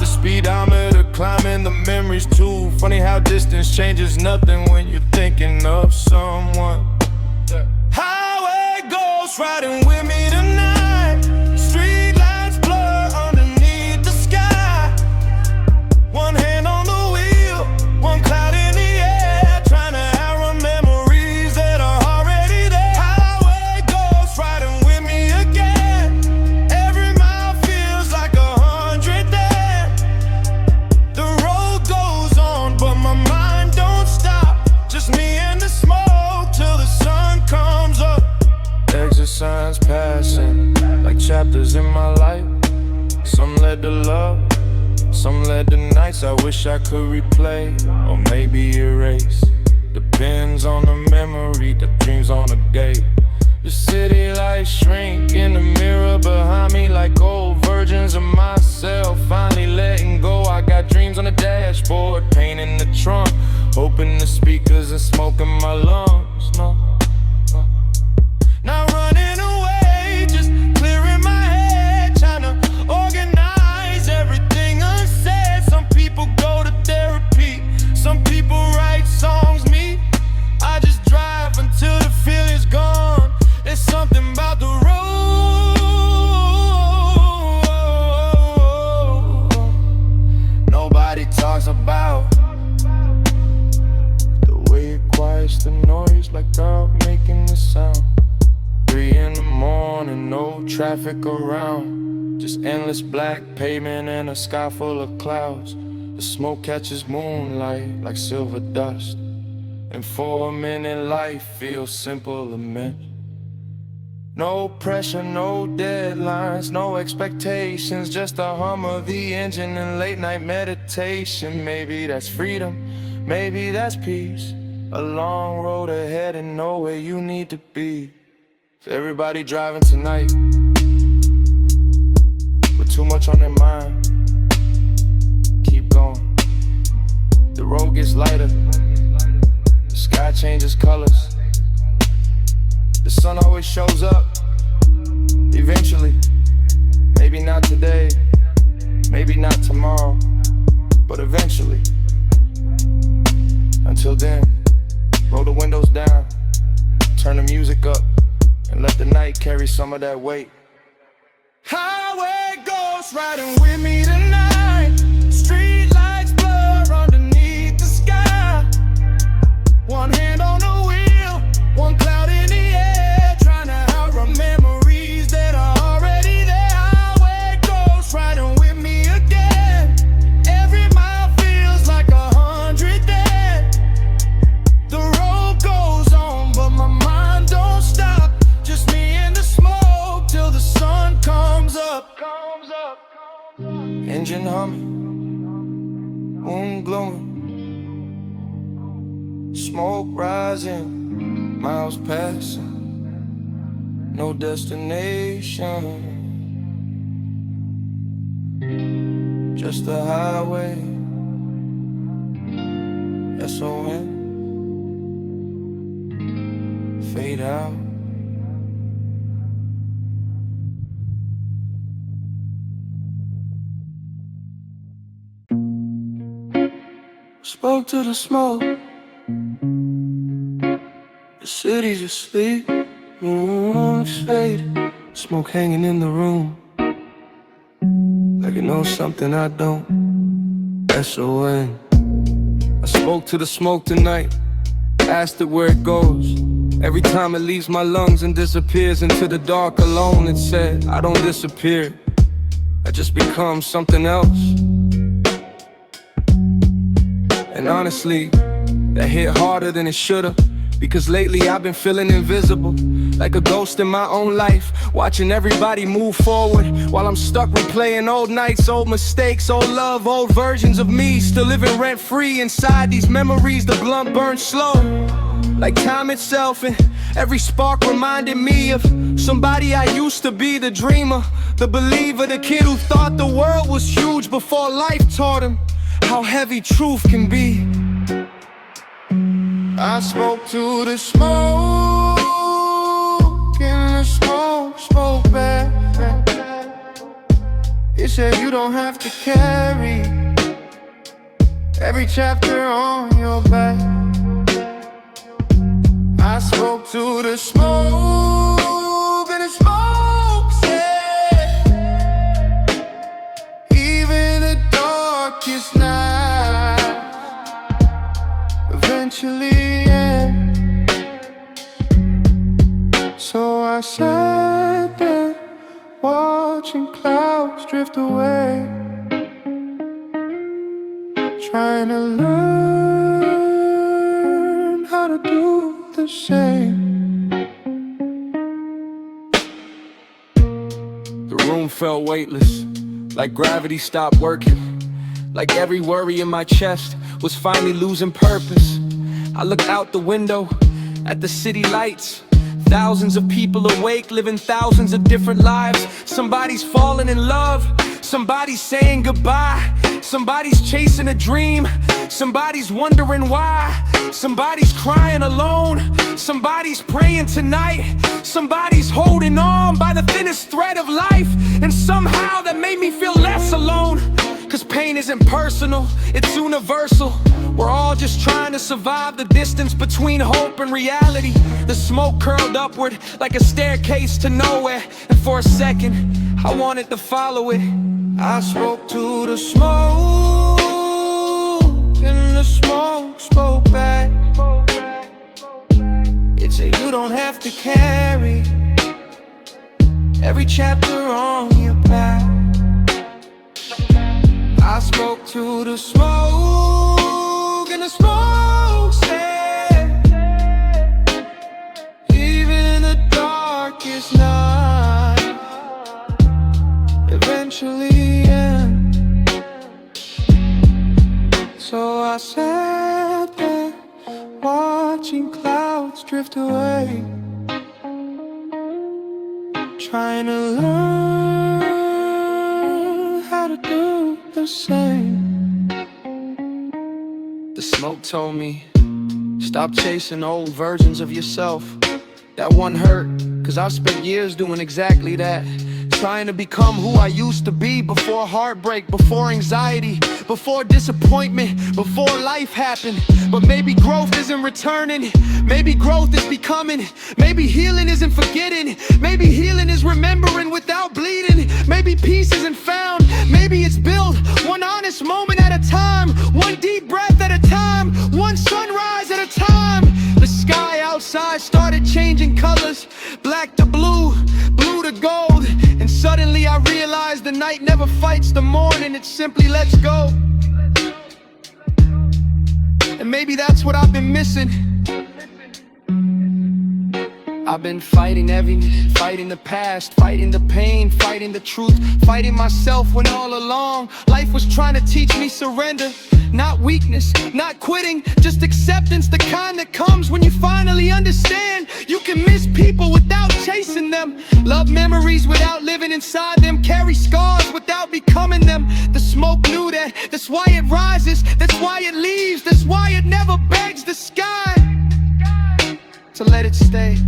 The speedometer climbing, the memories too. Funny how distance changes nothing when you're thinking of someone. Highway ghost riding with me tonight. Street lights blur underneath the sky. One hand on the wheel, one cloud in the air, trying to outrun memories that are already there. Highway ghost riding with me again. Every mile feels like 100 there. The road goes on, but my mind don't stop. Just me and the smoke till the sun comes up. Exit signs passing like chapters in my life. Some led to love, some led to nights I wish I could replay, or maybe erase. Depends on the memory, the dreams on the gate. The city lights shrink in the mirror behind me like old versions of myself. Finally letting go, I got dreams on the dashboard, pain in the trunk, hoping the speakers are smoking my lungs. No. Not running away, just clearing my head, trying to organize everything unsaid. Some people go to therapy, some people write songs. Me, I just drive until the feeling's gone. There's something about the road nobody talks about. The way it quiets the noise like God making the sound. 3 in the morning, no traffic around. Just endless black pavement and a sky full of clouds. The smoke catches moonlight like silver dust. And for a minute life feels simple immense. No pressure, no deadlines, no expectations. Just the hum of the engine and late night meditation. Maybe that's freedom, maybe that's peace. A long road ahead and know where you need to be. For everybody driving tonight with too much on their mind, keep going. The road gets lighter, the sky changes colors. The sun always shows up, eventually. Maybe not today, maybe not tomorrow, but eventually. Until then, roll the windows down, turn the music up, and let the night carry some of that weight. Highway ghosts riding with me tonight. Street lights blur underneath the sky. One hand on the wheel, one cloud in the air, trying to outrun memories that are already there. Highway ghosts riding with me again. Every mile feels like 100 dead. The road goes on, but my mind don't stop. Just me and the smoke till the sun comes up. Engine humming, moon glowing, smoke rising, miles passing, no destination, just the highway, S-O-N, fade out. Spoke to the smoke. The city's asleep. Moon's faded. Smoke hanging in the room. Like it knows something I don't. S-O-N. I spoke to the smoke tonight. Asked it where it goes. Every time it leaves my lungs and disappears into the dark alone, it said, I don't disappear. I just become something else. And honestly, that hit harder than it should've. Because lately I've been feeling invisible, like a ghost in my own life, watching everybody move forward while I'm stuck replaying old nights, old mistakes, old love, old versions of me, still living rent-free inside these memories. The blunt burns slow, like time itself, and every spark reminded me of somebody I used to be. The dreamer, the believer, the kid who thought the world was huge before life taught him how heavy truth can be. I spoke to the smoke, and the smoke spoke back. It said you don't have to carry every chapter on your back. I spoke to the smoke, and the smoke said even the darkest night eventually end. So I sat there watching clouds drift away, trying to learn how to do the same. The room felt weightless, like gravity stopped working, like every worry in my chest was finally losing purpose. I looked out the window at the city lights. Thousands of people awake, living thousands of different lives. Somebody's falling in love, somebody's saying goodbye, somebody's chasing a dream, somebody's wondering why, somebody's crying alone, somebody's praying tonight, somebody's holding on by the thinnest thread of life. And somehow that made me feel less alone. Cause pain isn't personal, it's universal. We're all just trying to survive the distance between hope and reality. The smoke curled upward like a staircase to nowhere, and for a second, I wanted to follow it. I spoke to the smoke, and the smoke spoke back. It said you don't have to carry every chapter on your back. I spoke to the smoke, and the smoke said even the darkest night eventually end. So I sat there watching clouds drift away, trying to learn how to do the same. smoke told me, stop chasing old versions of yourself. That one hurt, cause I've spent years doing exactly that. Trying to become who I used to be before heartbreak, before anxiety, before disappointment, before life happened. But maybe growth isn't returning, maybe growth is becoming. Maybe healing isn't forgetting, maybe healing is remembering without bleeding. Maybe peace isn't found, maybe it's built one honest moment at a time, one deep breath at a time, one sunrise at a time. The sky outside started changing colors, black to blue, blue to gold. And suddenly I realized the night never fights the morning, it simply lets go. And maybe that's what I've been missing. I've been fighting fighting the past, fighting the pain, fighting the truth, fighting myself when all along life was trying to teach me surrender. Not weakness, not quitting, just acceptance, the kind that comes when you finally understand you can miss people without chasing them, love memories without living inside them, carry scars without becoming them. The smoke knew that, that's why it rises, that's why it leaves, that's why it never begs the sky to let it stay.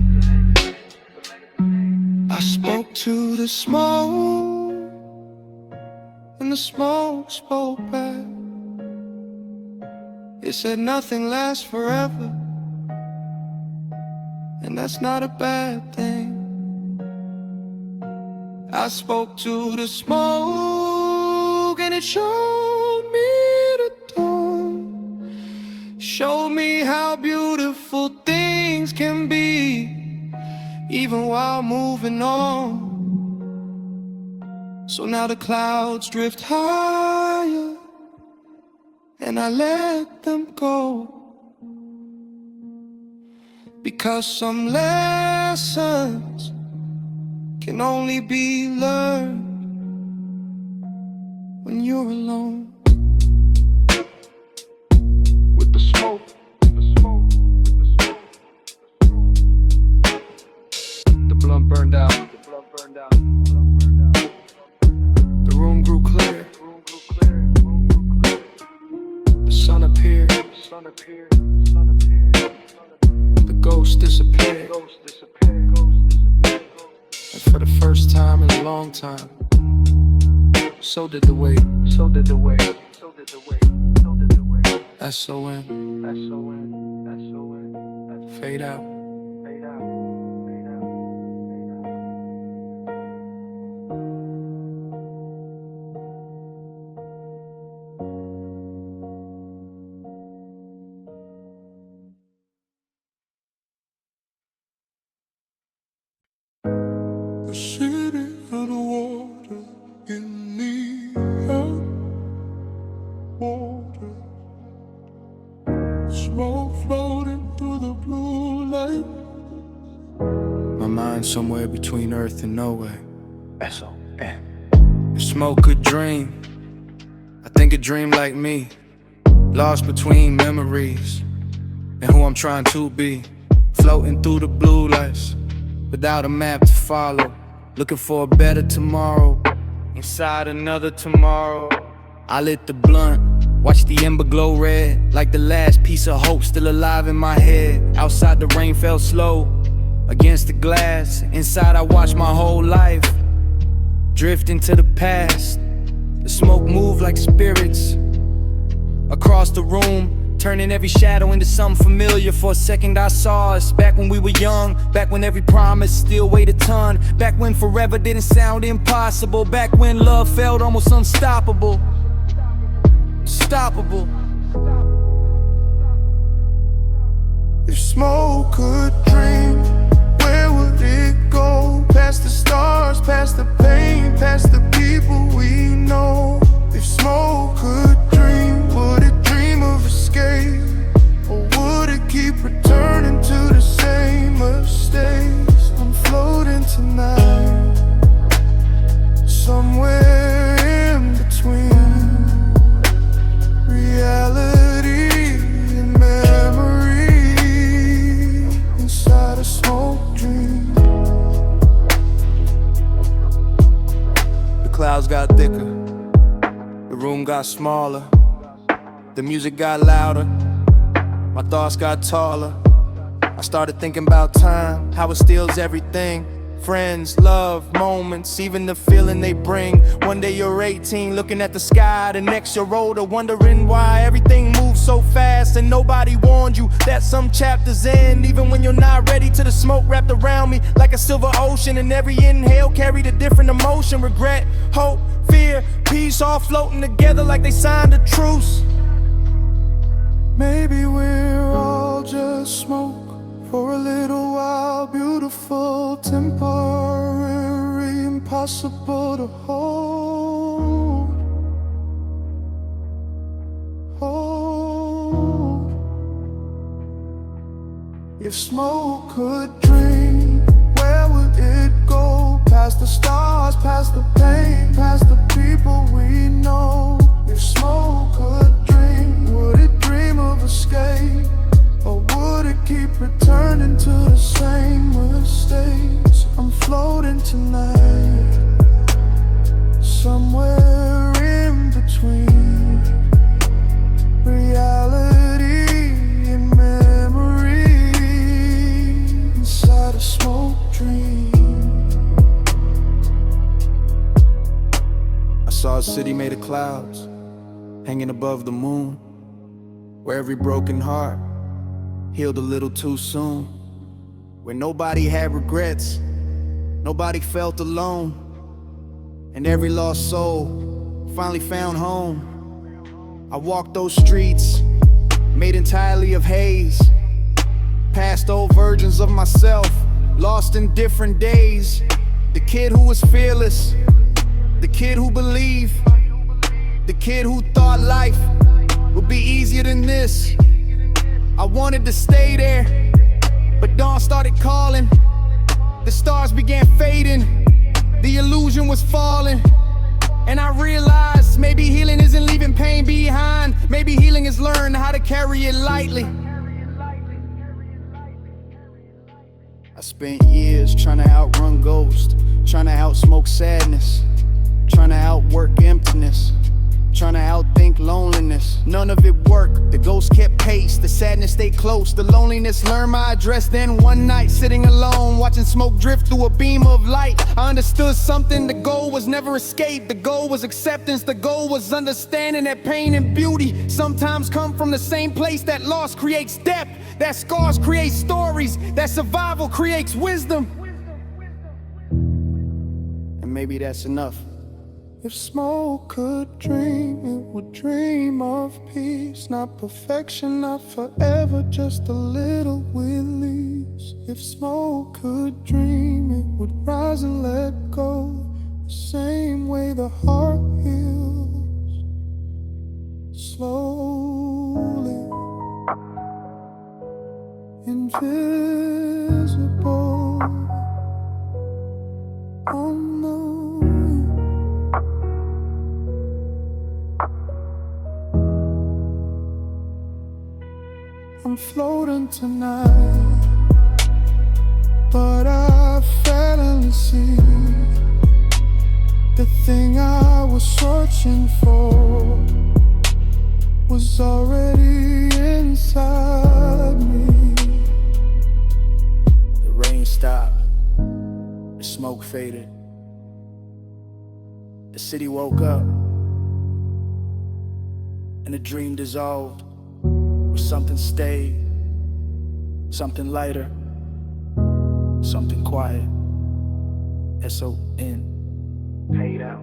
I spoke to the smoke, and the smoke spoke back. It said nothing lasts forever, and that's not a bad thing. I spoke to the smoke, and it showed me the dawn, showed me how beautiful things can be, even while moving on. So now the clouds drift higher, and I let them go, because some lessons can only be learned when you're alone. With the smoke, the blunt burned out, the room grew clear, the sun appeared, the ghost disappeared. And for the first time in a long time, so did the weight, S-O-N, fade out. The city underwater in the water, smoke floating through the blue light. My mind somewhere between earth and nowhere. S-O-N. If smoke could dream, I think a dream like me, lost between memories and who I'm trying to be, floating through the blue lights without a map to follow, looking for a better tomorrow inside another tomorrow. I lit the blunt, watched the ember glow red, like the last piece of hope still alive in my head. Outside the rain fell slow against the glass, inside I watched my whole life drift into the past. The smoke moved like spirits across the room, turning every shadow into something familiar. For a second I saw us, back when we were young, back when every promise still weighed a ton, back when forever didn't sound impossible, back when love felt almost unstoppable. If smoke could dream, where would it go? Past the stars, past the pain, past the people we know. If smoke could dream, would it dream of escape? Or would it keep returning to the same mistakes? I'm floating tonight, somewhere in between reality and memory, inside a smoke dream. The clouds got thicker, the room got smaller, the music got louder, My thoughts got taller. I started thinking about time, how it steals everything. Friends, love, moments, even the feeling they bring. One day you're 18, looking at the sky. The next you're older, wondering why everything moves so fast. And nobody warned you that some chapters end, even when you're not ready. To the smoke wrapped around me like a silver ocean, and every inhale carried a different emotion. Regret, hope, fear, peace, all floating together like they signed a truce. Maybe we're all just smoke for a little while, beautiful, temporary, impossible to hold. If smoke could dream, where would it go? Past the stars, past the pain, past the people we know. If smoke could dream, would it dream of escape? Or would it keep returning to the same mistakes? I'm floating tonight, somewhere in between reality and memory, inside a smoke dream. I saw a city made of clouds, hanging above the moon, where every broken heart healed a little too soon, where nobody had regrets, nobody felt alone, and every lost soul finally found home. I walked those streets, made entirely of haze, past old versions of myself, lost in different days. The kid who was fearless, the kid who believed, the kid who thought life would be easier than this. I wanted to stay there, but dawn started calling. The stars began fading, the illusion was falling. And I realized maybe healing isn't leaving pain behind. Maybe healing is learning how to carry it lightly. I spent years trying to outrun ghosts, trying to outsmoke sadness, trying to outwork emptiness, trying to outthink loneliness. None of it worked. The ghost kept pace, the sadness stayed close, the loneliness learned my address. Then one night, sitting alone, watching smoke drift through a beam of light, I understood something. The goal was never escape, the goal was acceptance. The goal was understanding that pain and beauty sometimes come from the same place. That loss creates depth, that scars create stories, that survival creates wisdom. And maybe that's enough. If smoke could dream, it would dream of peace. Not perfection, not forever, just a little release. If smoke could dream, it would rise and let go, the same way the heart heals, slowly, invisible, unknown. I'm floating tonight, but I fell to see the thing I was searching for was already inside me. The rain stopped, the smoke faded, the city woke up, and the dream dissolved. Something stayed, something lighter, something quiet. S-O-N. Fade out,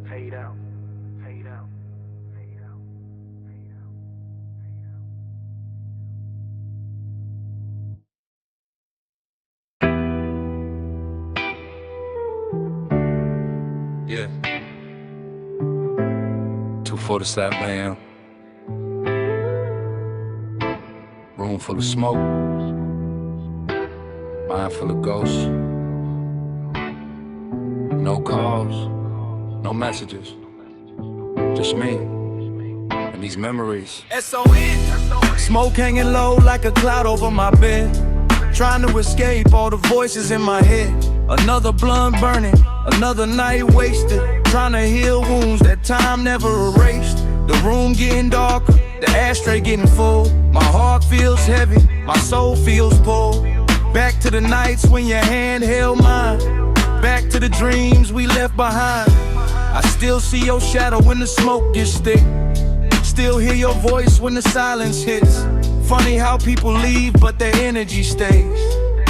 fade out, fade out, fade out, fade out, fade out. Yeah. 2:47 a.m. Room full of smoke, mind full of ghosts. No calls, no messages, just me and these memories. S-O-N. Smoke hanging low like a cloud over my bed, trying to escape all the voices in my head. Another blunt burning, another night wasted, trying to heal wounds that time never erased. The room getting darker, the ashtray getting full. My heart feels heavy, my soul feels full. Back to the nights when your hand held mine. Back to the dreams we left behind. I still see your shadow when the smoke gets thick. Still hear your voice when the silence hits. Funny how people leave but their energy stays.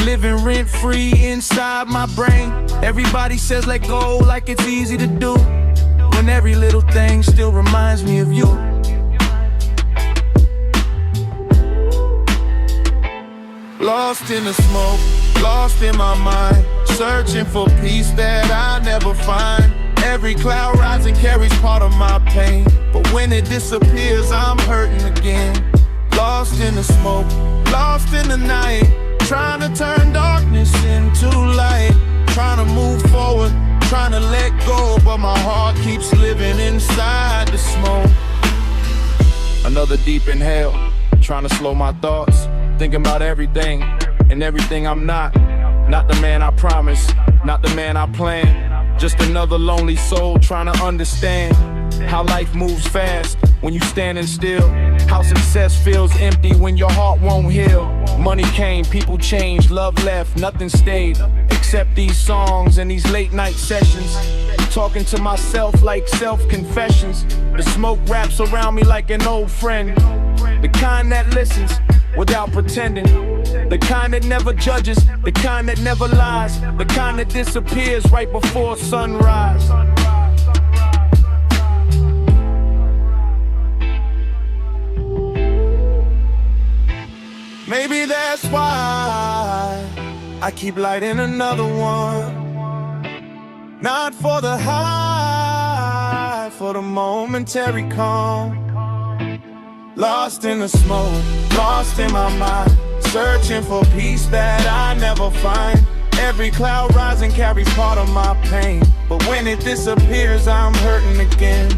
Living rent-free inside my brain. Everybody says let go like it's easy to do, when every little thing still reminds me of you. Lost in the smoke, lost in my mind, searching for peace that I never find. Every cloud rising carries part of my pain, but when it disappears, I'm hurting again. Lost in the smoke, lost in the night, trying to turn darkness into light. Trying to move forward, trying to let go, but my heart keeps living inside the smoke. Another deep inhale, trying to slow my thoughts. Thinking about everything and everything I'm not. Not the man I promised, not the man I planned. Just another lonely soul trying to understand how life moves fast when you standing still. How success feels empty when your heart won't heal. Money came, people changed, love left, nothing stayed except these songs and these late night sessions. Talking to myself like self-confessions. The smoke wraps around me like an old friend. The kind that listens without pretending. The kind that never judges, the kind that never lies, the kind that disappears right before sunrise. Maybe that's why I keep lighting another one. Not for the high, for the momentary calm. Lost in the smoke, lost in my mind, searching for peace that I never find. Every cloud rising carries part of my pain, but when it disappears, I'm hurting again.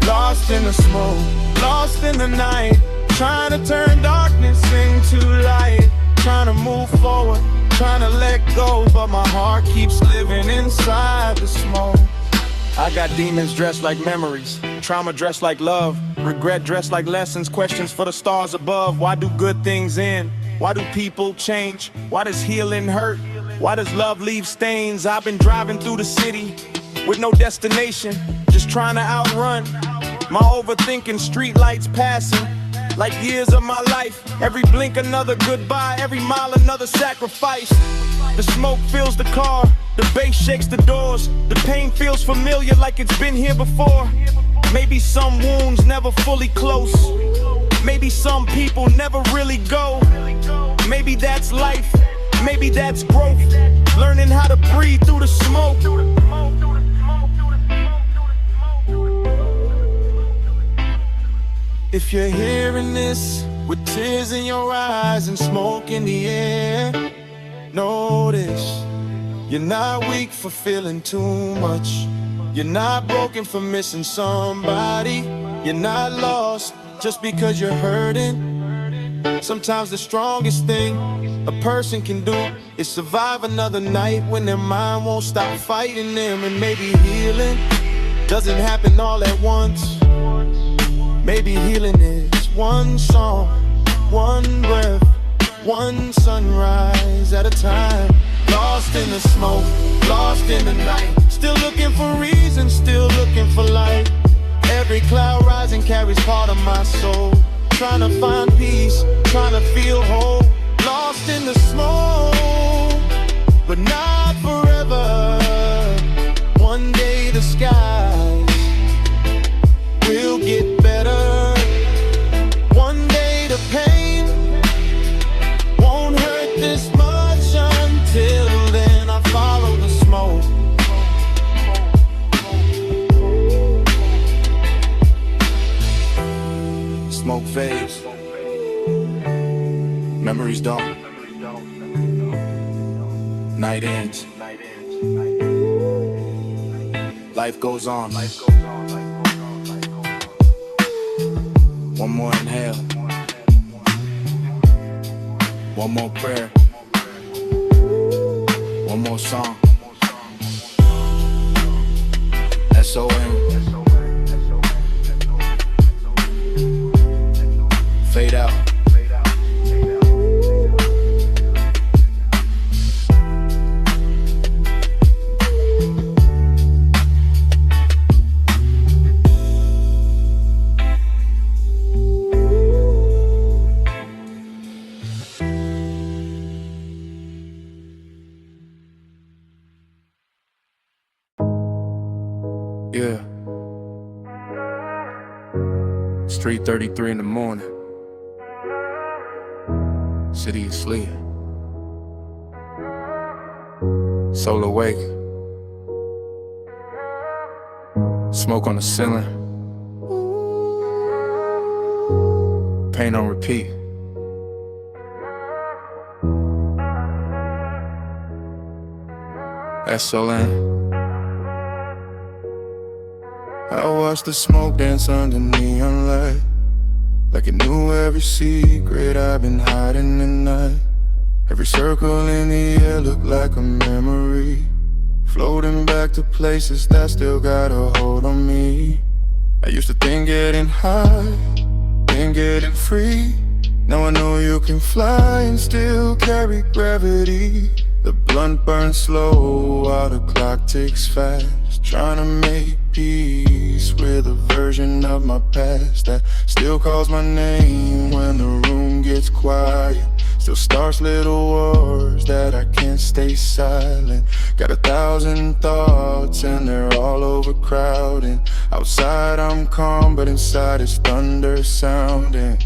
Lost in the smoke, lost in the night, trying to turn darkness into light. Trying to move forward, trying to let go, but my heart keeps living inside the smoke. I got demons dressed like memories, trauma dressed like love, regret dressed like lessons, questions for the stars above. Why do good things end? Why do people change? Why does healing hurt? Why does love leave stains? I've been driving through the city with no destination, just trying to outrun my overthinking. Street lights passing like years of my life. Every blink another goodbye, every mile another sacrifice. The smoke fills the car, the bass shakes the doors. The pain feels familiar like it's been here before. Maybe some wounds never fully close. Maybe some people never really go. Maybe that's life, maybe that's growth. Learning how to breathe through the smoke. If you're hearing this with tears in your eyes and smoke in the air, notice you're not weak for feeling too much. You're not broken for missing somebody. You're not lost just because you're hurting. Sometimes the strongest thing a person can do is survive another night when their mind won't stop fighting them. And maybe healing doesn't happen all at once. Maybe healing is one song, one breath, one sunrise at a time. Lost in the smoke, lost in the night, still looking for reasons, still looking for light. Every cloud rising carries part of my soul. Trying to find peace, trying to feel whole. Lost in the smoke, but not forever. One day the skies will get better. One day the pain won't hurt this much. Until then I follow the smoke. Smoke fades, memories don't. Night ends, life goes on. One more inhale, one more prayer, one more song. S.O.M. Fade out. 3:33 in the morning. City asleep. Soul awake. Smoke on the ceiling. Pain on repeat. SON. I watched the smoke dance under neon light, like it knew every secret I've been hiding tonight. Every circle in the air looked like a memory, floating back to places that still got a hold on me. I used to think getting high, then getting free. Now I know you can fly and still carry gravity. The blunt burns slow while the clock ticks fast, trying to make peace with a version of my past that still calls my name when the room gets quiet. Still starts little wars that I can't stay silent. Got 1,000 thoughts and they're all overcrowding. Outside I'm calm, but inside it's thunder sounding.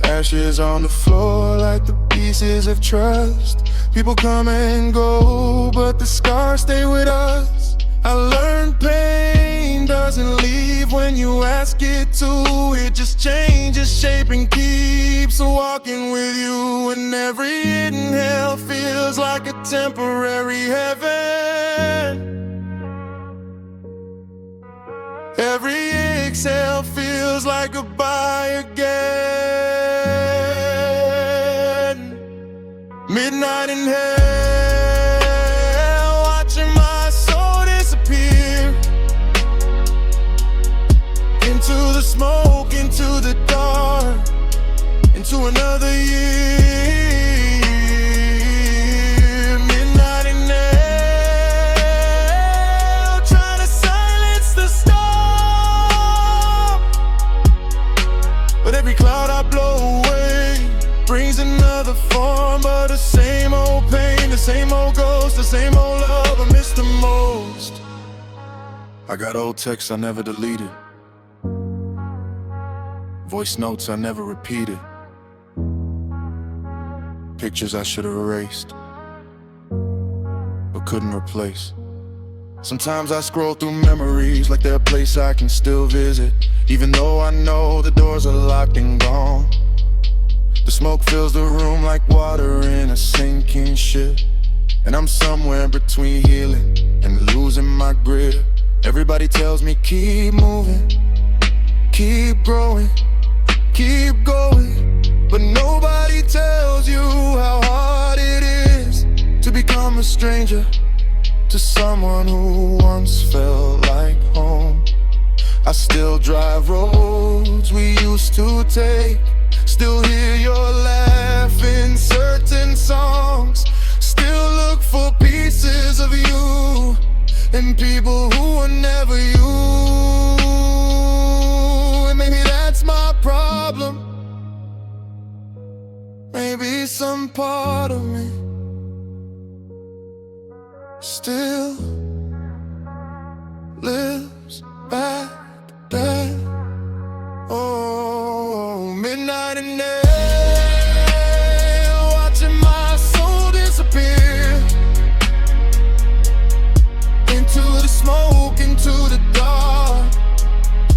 Ashes on the floor like the pieces of trust. People come and go, but the scars stay with us. I learned pain doesn't leave when you ask it to. It just changes shape and keeps walking with you. And every inhale feels like a temporary heaven. Every exhale feels like goodbye again. Midnight in hell, watching my soul disappear into the smoke, into the dark, into another year. Midnight in hell, trying to silence the storm, but every cloud I blow away brings another form, but the same old pain, the same old ghost, the same old love I miss the most. I got old texts I never deleted, voice notes I never repeated, pictures I should have erased, but couldn't replace. Sometimes I scroll through memories like they're a place I can still visit, even though I know the doors are locked and gone. The smoke fills the room like water in a sinking ship, and I'm somewhere between healing and losing my grip. Everybody tells me keep moving, keep growing, keep going, but nobody tells you how hard it is to become a stranger to someone who once felt like home. I still drive roads we used to take, still hear your laugh in certain songs, still look for pieces of you in people who were never you. And maybe that's my problem. Maybe some part of me still lives back then. Oh, midnight in hell, watching my soul disappear into the smoke, into the dark,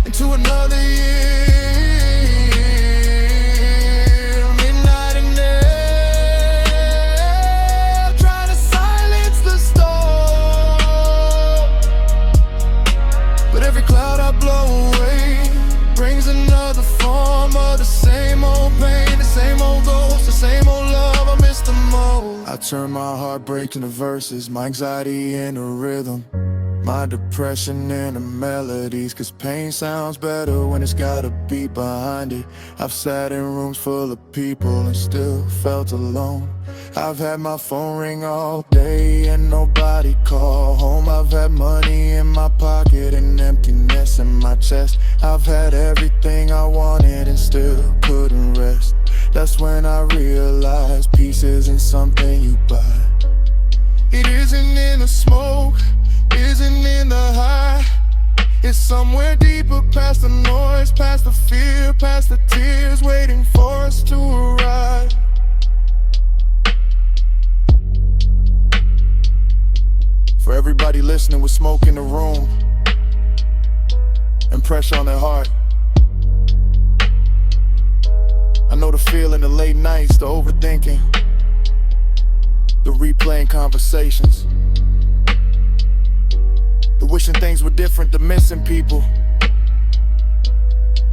into another year. Midnight in hell, trying to silence the storm, but every cloud I blow away brings another form of the same old pain, the same old ghost, the same old love I miss the most. I turn my heartbreak into verses, my anxiety into rhythm, my depression into melodies, cause pain sounds better when it's got a beat behind it. I've sat in rooms full of people and still felt alone. I've had my phone ring all day and nobody call home. I've had money in my pocket and emptiness in my chest. I've had everything I wanted and still couldn't rest. That's when I realized peace isn't something you buy. It isn't in the smoke, isn't in the high. It's somewhere deeper, past the noise, past the fear, past the tears, waiting for us to arrive. For everybody listening with smoke in the room and pressure on their heart, I know the feeling, the late nights, the overthinking, the replaying conversations, the wishing things were different, the missing people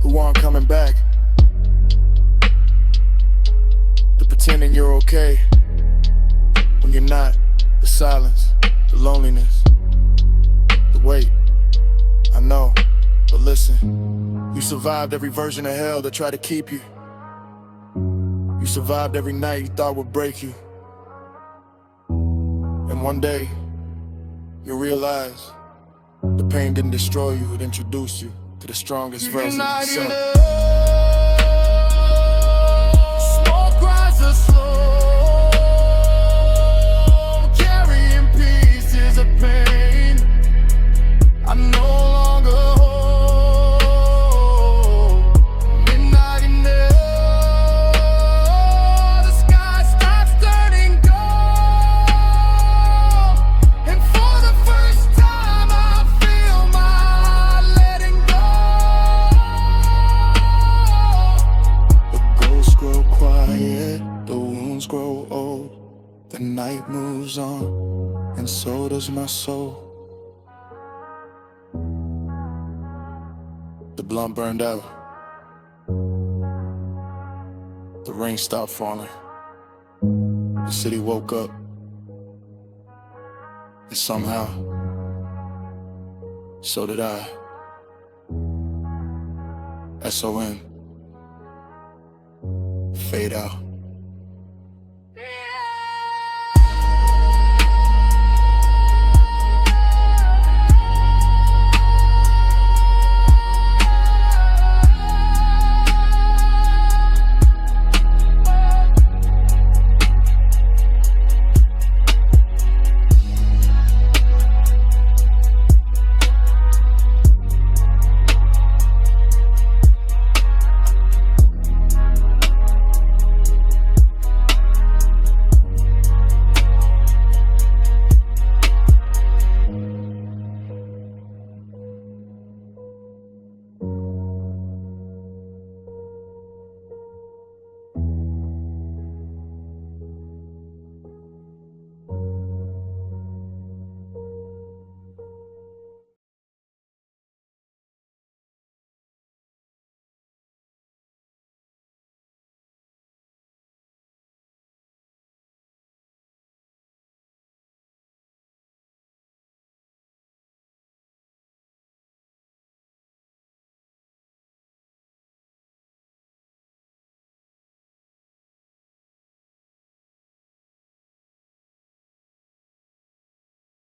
who aren't coming back, the pretending you're okay when you're not, the silence, the loneliness, the wait. I know, but listen, you survived every version of hell that tried to keep you. You survived every night you thought would break you. And one day, you realize the pain didn't destroy you, it introduced you to the strongest version of yourself. Smoke rises slow, carrying pieces of pain I no longer hold. Midnight in there, the sky starts turning gold, and for the first time I feel my heart letting go. The ghosts grow quiet, the wounds grow old, the night moves on, and so does my soul. The blunt burned out, the rain stopped falling, the city woke up, and somehow, so did I. SON, fade out.